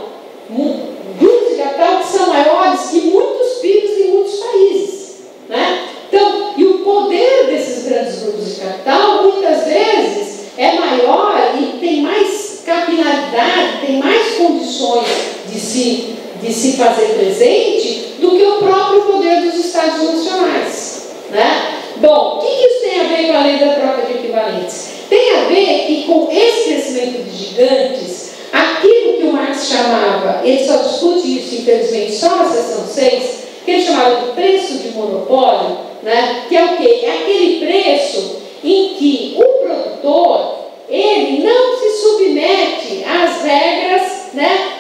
que são maiores que muitos PIBs em muitos países, né? Então, e o poder desses grandes grupos de capital, muitas vezes, é maior e tem mais capilaridade, tem mais condições de se fazer presente do que o próprio poder dos Estados nacionais, né? Bom, o que isso tem a ver com a lei da troca de equivalentes? Tem a ver que com esse crescimento de gigantes, aquilo que o Marx chamava, ele só discute isso, infelizmente, só na seção 6, que ele chamava de preço de monopólio, né? Que é o quê? É aquele preço em que o produtor, ele não se submete às regras, né,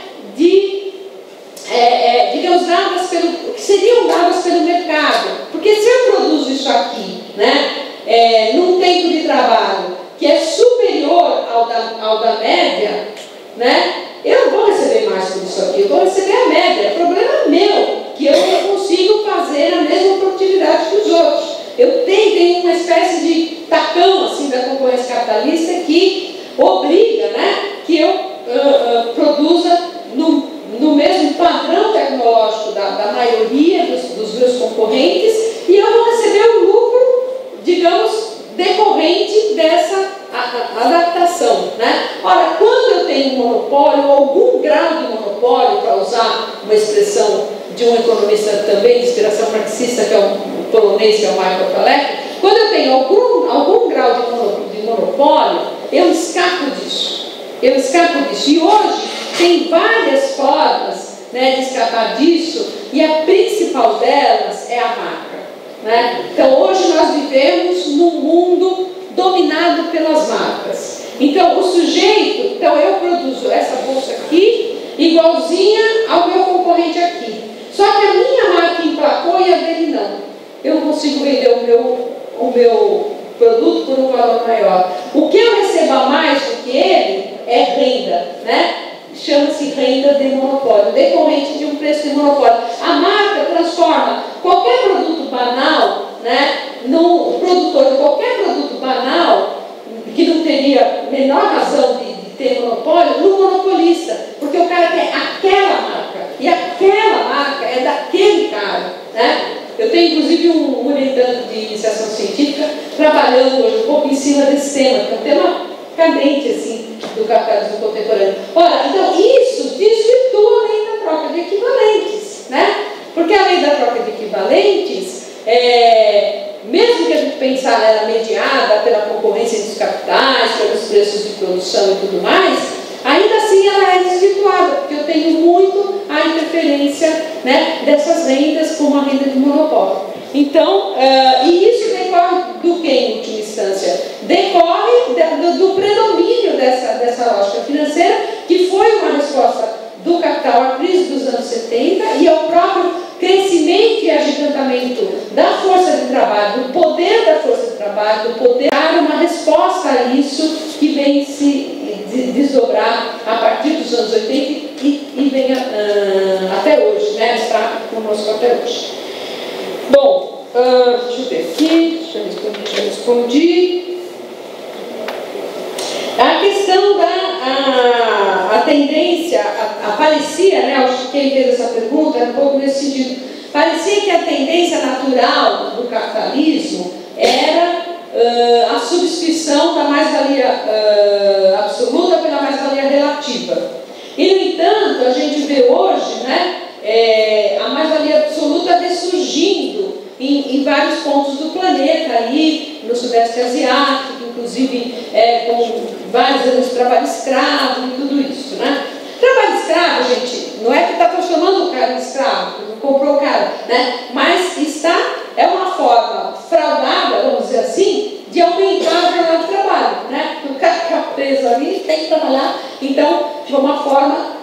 digamos, que seriam dadas pelo mercado. Porque se eu produzo isso aqui, né, num tempo de trabalho que é superior ao da média, né, eu não vou receber mais por isso aqui, eu vou receber a média. O problema é meu, que eu não consigo fazer a mesma produtividade que os outros. Eu tenho uma espécie de tacão assim, da concorrência capitalista que obriga, né, que eu produza no mesmo padrão tecnológico da maioria dos meus concorrentes, e eu vou receber um lucro, digamos, decorrente dessa adaptação, né? Ora, quando eu tenho um monopólio, algum grau de monopólio, para usar uma expressão de um economista também de inspiração marxista, que é o polonês, que é o Michael Palek, quando eu tenho algum grau de monopólio, eu escapo disso. E hoje tem várias formas, né, de escapar disso, e a principal delas é a marca, né? Então, hoje nós vivemos num mundo dominado pelas marcas. Então, o sujeito, eu produzo essa bolsa aqui, igualzinha ao meu concorrente aqui. Só que a minha marca emplacou e a dele não. Eu não consigo vender o meu produto por um valor maior. O que eu recebo a mais do que ele é renda, né? Chama-se renda de monopólio, decorrente de um preço de monopólio. A marca transforma qualquer produto banal, né, o produtor de qualquer produto banal, que não teria menor razão de ter monopólio, no monopolista, porque o cara quer aquela marca, e aquela marca é daquele cara, né? Eu tenho, inclusive, um orientando de iniciação científica trabalhando hoje um pouco em cima desse tema, que é um tema cadente, assim, do capitalismo contemporâneo. Ora, então, isso desvirtua a lei da troca de equivalentes, né? Porque a lei da troca de equivalentes preços de produção e tudo mais, ainda assim ela é desvirtuada, porque eu tenho muito a interferência, né, dessas rendas como a renda de monopólio. Então, e isso decorre do que, em última instância? Decorre do predomínio dessa lógica financeira, que foi uma resposta do capital à crise dos anos 70 e ao próprio crescimento e agigantamento da força de trabalho, do poder da força de trabalho, do poder dar uma resposta a isso que vem se desdobrar a partir dos anos 80 e vem até hoje, né? Está conosco até hoje. Bom, deixa eu ver aqui, já respondi. A questão da tendência, parecia, né, acho que quem fez essa pergunta era um pouco nesse sentido, parecia que a tendência natural do capitalismo era a substituição da mais-valia absoluta pela mais-valia relativa. E, no entanto, a gente vê hoje, né, a mais-valia absoluta ressurgindo em vários pontos do planeta, aí no Sudeste Asiático, inclusive com vários anos de trabalho escravo e tudo isso, né? Trabalho escravo, gente, não é que está transformando o cara em escravo, não comprou o cara, né? Mas é uma forma fraudada, vamos dizer assim, de aumentar a jornada de trabalho, né? O cara fica preso ali, tem que trabalhar, então, de uma forma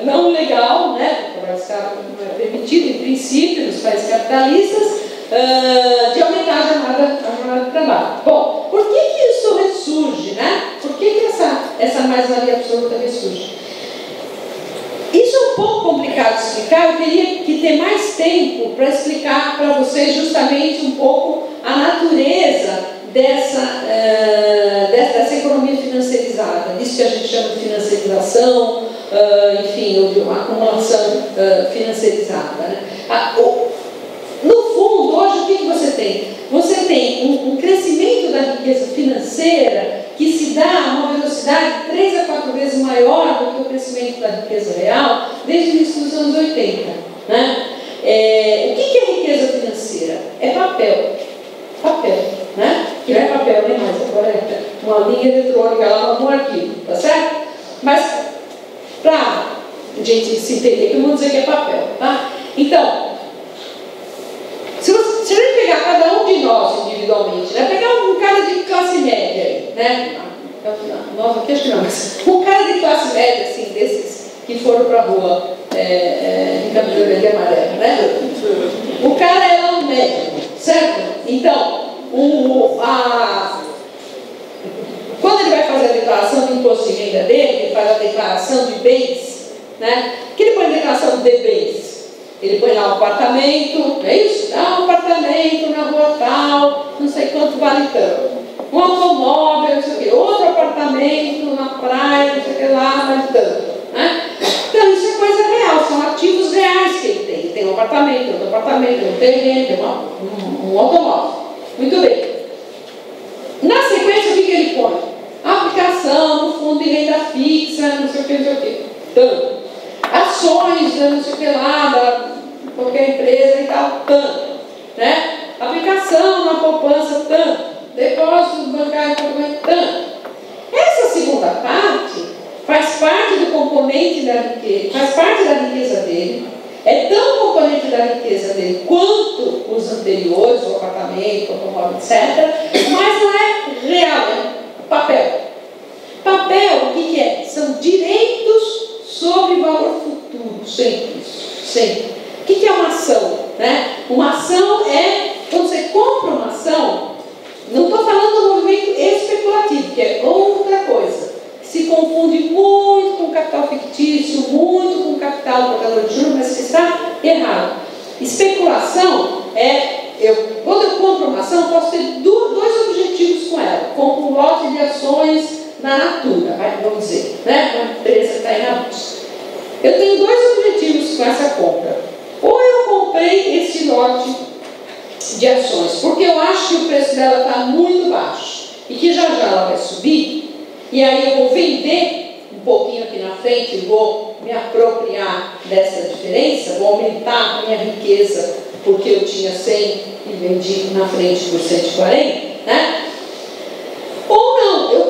não legal, né? O trabalho escravo não é permitido, em princípio, nos países capitalistas, de aumentar a jornada de trabalho. Bom, por que isso ressurge, né? Por que essa mais-valia absoluta ressurge? Isso é um pouco complicado de explicar, eu teria que ter mais tempo para explicar para vocês justamente um pouco a natureza dessa economia financiarizada, disso que a gente chama de financiarização, enfim, ou de uma acumulação financiarizada, né? No fundo, hoje, o que você tem? Você tem um crescimento da riqueza financeira que se dá a uma velocidade 3 a 4 vezes maior do que o crescimento da riqueza real desde o início dos anos 80. Né? O que é riqueza financeira? É papel. Papel, né? Que não é papel nem mais, agora é uma linha eletrônica lá no arquivo, tá certo? Mas, para a gente se entender, que eu vou dizer que é papel, tá? Então, se a gente pegar cada um de nós individualmente, né? Pegar um cara de classe média aí, né? Nós aqui acho que não, mas um cara de classe média, assim, desses que foram para a rua em camisa de amarelo, né? O cara é um médico, certo? Então, quando ele vai fazer a declaração de imposto de renda dele, ele faz a declaração de bens, né? O que ele põe na declaração de bens? Ele põe lá um apartamento, não é isso? Um apartamento na rua tal, não sei quanto vale tanto. Um automóvel, não sei o quê. Outro apartamento na praia, não sei o que lá, vale tanto. Né? Então, isso é coisa real, são ativos reais que ele tem. Ele tem um apartamento, outro apartamento, tem um terreno, tem um automóvel. Muito bem. Na sequência, o que ele põe? Aplicação no fundo de renda fixa, não sei o que, não sei o que. Tanto. Ações, não sei o que lá, da qualquer empresa e tal, tanto. Né? Aplicação na poupança, tanto. Depósito bancário, tanto. Essa segunda parte faz parte do componente da riqueza, faz parte da riqueza dele, é tão componente da riqueza dele quanto os anteriores, o apartamento, o automóvel, etc., mas não é real, é papel. Papel, o que é? São direitos sobre valor futuro, sempre isso, sempre. O que é uma ação? Né? Uma ação é, quando você compra uma ação, não estou falando do movimento especulativo, que é outra coisa, que se confunde muito com capital fictício, muito com capital portador de juros, mas que está errado. Especulação quando eu compro uma ação, eu posso ter dois objetivos com ela. Compro um lote de ações na Natura, vamos dizer, né? Uma empresa que está aí na bolsa. Eu tenho dois objetivos com essa compra. Ou eu comprei esse lote de ações, porque eu acho que o preço dela está muito baixo e que já ela vai subir, e aí eu vou vender um pouquinho aqui na frente e vou me apropriar dessa diferença, vou aumentar a minha riqueza, porque eu tinha 100 e vendi na frente por 140, né? Ou não, eu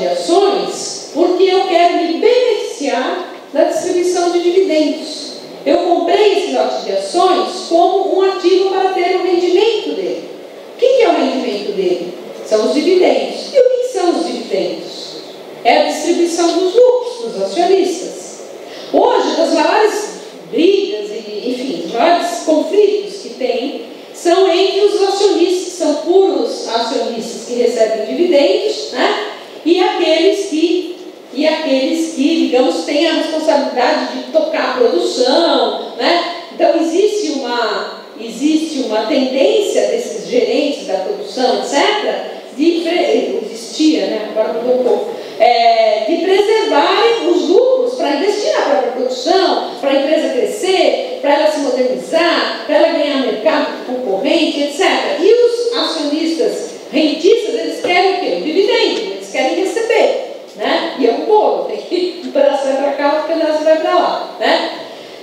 de ações porque eu quero me beneficiar da distribuição de dividendos. Eu comprei esse lote de ações como um ativo para ter o rendimento dele. O que é o rendimento dele? São os dividendos. E o que são os dividendos? É a distribuição dos lucros dos acionistas. Hoje, das maiores brigas e, enfim, os maiores conflitos que tem são entre os acionistas, que são puros acionistas que recebem dividendos, né? E aqueles que, digamos, têm a responsabilidade de tocar a produção, né? Então, existe uma tendência desses gerentes da produção, etc., existia, né? Agora mudou um pouco, de preservarem os lucros para investir na própria produção, para a empresa crescer, para ela se modernizar, para ela ganhar mercado concorrente, etc. E os acionistas rentistas, eles querem o quê? O dividendo, eles querem receber, né? E é um bolo, tem que um pedaço vai para cá, outro pedaço vai para lá, né?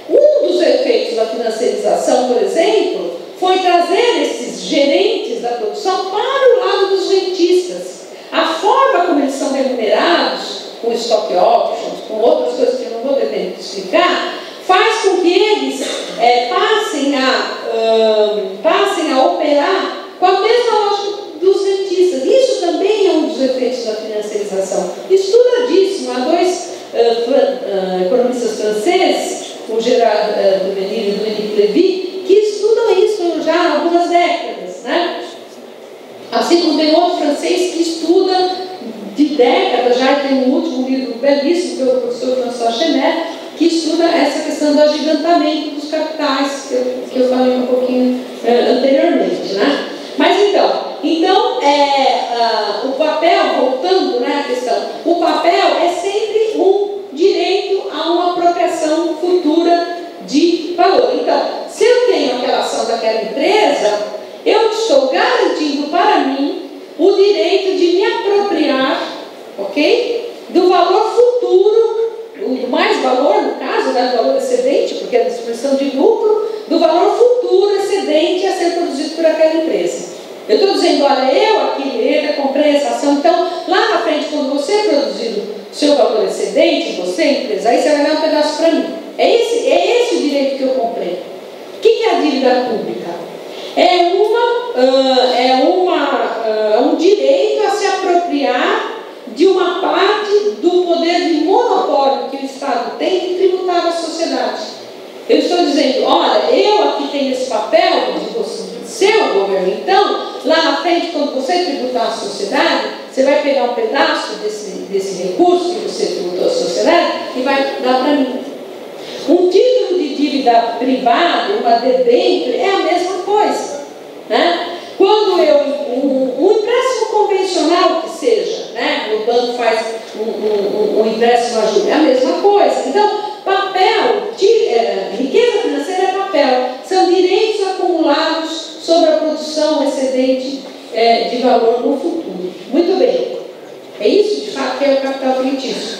Um dos efeitos da financiarização, por exemplo, foi trazer esses gerentes da produção para o lado dos rentistas. A forma como eles são remunerados, com stock options, com outras coisas que eu não vou ter tempo de explicar, faz com que eles passem a operar com a mesma lógica dos rentistas. Isso também é um dos efeitos da financiarização. Estudadíssimo. Há dois economistas franceses, o Gerard Dumenil e o Dominique Levy, que estudam isso já há algumas décadas, né? Assim como tem outro francês que estuda de décadas, já tem um último livro belíssimo, que é o professor François Chenet, que estuda essa questão do agigantamento dos capitais, que eu falei um pouquinho anteriormente, né? Mas então o papel, voltando, né, à questão, o papel é sempre um direito a uma apropriação futura de valor. Então, se eu tenho aquela ação daquela empresa, eu estou garantindo para mim o direito de me apropriar, ok? Do valor futuro, do mais valor, no caso, né, do valor excedente, porque é a distribuição de lucro, do valor futuro excedente a ser produzido por aquela empresa. Eu estou dizendo, olha, eu aqui, comprei essa ação, então, lá na frente, quando você produzir o seu valor excedente, você, empresa, aí você vai dar um pedaço para mim. É esse o direito que eu comprei. O que é a dívida pública? É um direito a se apropriar de uma parte do poder de monopólio que o Estado tem de tributar a sociedade. Eu estou dizendo, olha, eu aqui tenho esse papel de você, seu governo, então, lá na frente, quando você tributar a sociedade, você vai pegar um pedaço desse recurso que você tributou à sociedade e vai dar para mim. Um título de dívida privada, uma debênture, é a mesma coisa, né? Quando um empréstimo convencional que seja, né? O banco faz um empréstimo a juros, é a mesma coisa. Então, riqueza financeira é papel, são direitos acumulados sobre a produção excedente de valor no futuro. Muito bem, é isso de fato que é o capital creditício.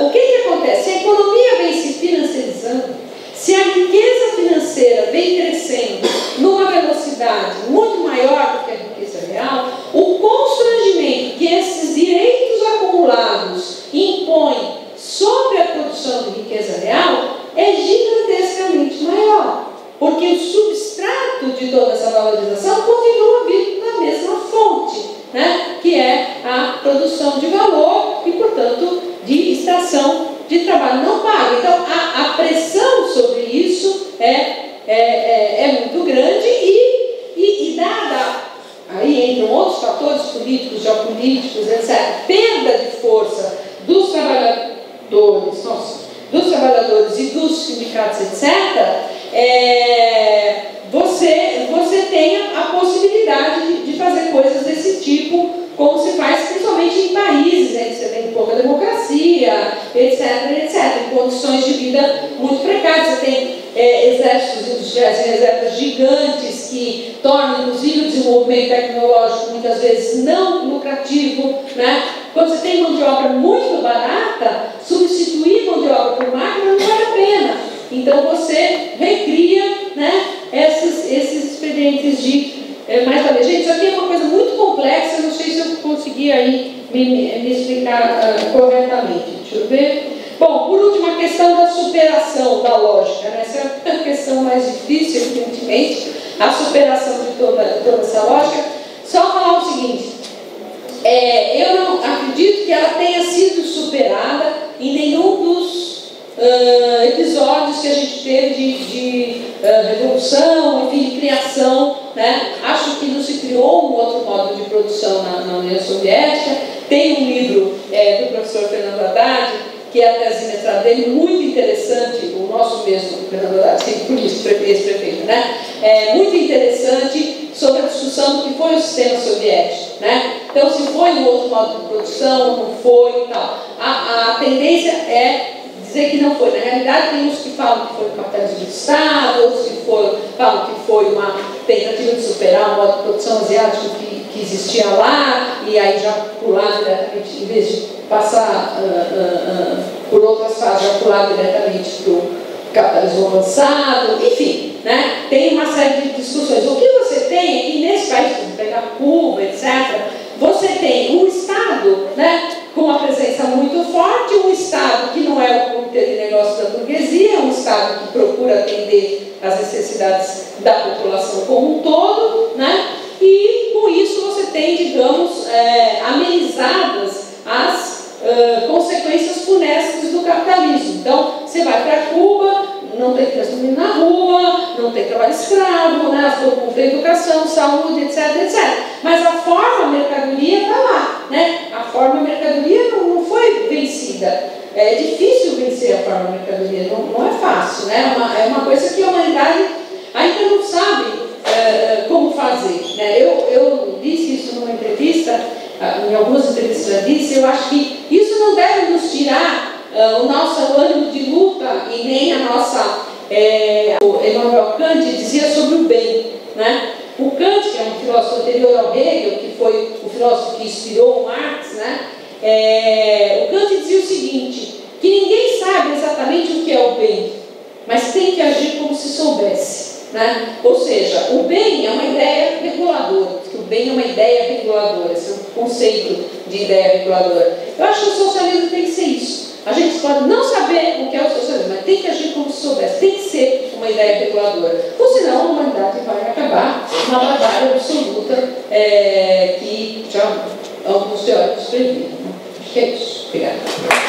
O que acontece? Se a economia vem se financiarizando, se a riqueza financeira vem crescendo numa velocidade muito maior do que a riqueza real, o constrangimento que esses direitos acumulados impõem sobre a produção de riqueza real é gigantescamente maior, porque o substrato de toda essa valorização continua vindo da mesma fonte, né? Que é a produção de valor e, portanto, de extração de trabalho não pago. Então, a pressão sobre isso é muito grande e dada, aí entram outros fatores políticos, geopolíticos, etc., perda de força dos trabalhadores e dos sindicatos, etc., você tem a possibilidade de fazer coisas desse tipo, como se faz principalmente em países que você tem pouca democracia, etc., em condições de vida muito precárias. Você tem exércitos industriais e reservas gigantes que tornam, inclusive, o desenvolvimento tecnológico muitas vezes não lucrativo, né? Quando você tem mão de obra muito barata, substituir mão de obra por máquina não vale a pena. Então você recria, né, esses expedientes de mais valer. Gente, isso aqui é uma coisa muito complexa, eu não sei se eu consegui aí me explicar corretamente. Deixa eu ver. Bom, por último, a questão da superação da lógica, né? Essa é a questão mais difícil, evidentemente, a superação de toda essa lógica. Só falar o seguinte, eu não acredito que ela tenha sido superada em nenhum dos episódios que a gente teve de revolução, enfim, de criação, né? Acho que não se criou um outro modo de produção na União Soviética. Tem um livro do professor Fernando Haddad, que é a tese de mestrado dele, muito interessante, o nosso mesmo, Fernando Haddad, polícia, ex-prefeito, né? Muito interessante sobre a discussão do que foi o sistema soviético, né? Então, se foi um outro modo de produção, não foi e tal. A tendência é dizer que não foi. Na realidade, tem uns que falam que foi o capitalismo de Estado, outros que falam que foi uma tentativa de superar o modo de produção asiático que existia lá, e aí já pular diretamente, em vez de passar por outras fases, já pular diretamente para o capitalismo avançado, enfim, né? Tem uma série de discussões. O que você tem é que nesse país, como pegar Cuba, etc., você tem um Estado, né, com uma presença muito forte, um Estado que não é o comitê de negócios da burguesia, um Estado que procura atender às necessidades da população como um todo, né? E com isso você tem, digamos, amenizadas as consequências funestas do capitalismo. Então, você vai para Cuba, não tem criança dormindo na rua, não tem trabalho escravo, né? Todo mundo tem educação, saúde, etc, etc. Mas a forma mercadoria está lá, né? A forma mercadoria não foi vencida. É difícil vencer a forma mercadoria, não é fácil, né? É uma coisa que a humanidade ainda não sabe como fazer, né? Eu disse isso numa entrevista, em algumas entrevistas já disse, eu acho que isso não deve nos tirar o nosso ânimo de luta e nem a nossa... o Emmanuel Kant dizia sobre o bem, né? O Kant, que é um filósofo anterior ao Hegel, que foi o filósofo que inspirou o Marx, né? O Kant dizia o seguinte, que ninguém sabe exatamente o que é o bem, mas tem que agir como se soubesse, né? Ou seja, o bem é uma ideia reguladora, que o bem é uma ideia reguladora, esse é um conceito de ideia reguladora. Eu acho que o socialismo tem que ser isso. A gente pode não saber o que é o socialismo, mas tem que agir como se soubesse, tem que ser uma ideia reguladora. Ou senão a humanidade vai acabar uma barbárie absoluta que já alguns teóricos previram. Acho que é isso. Obrigada.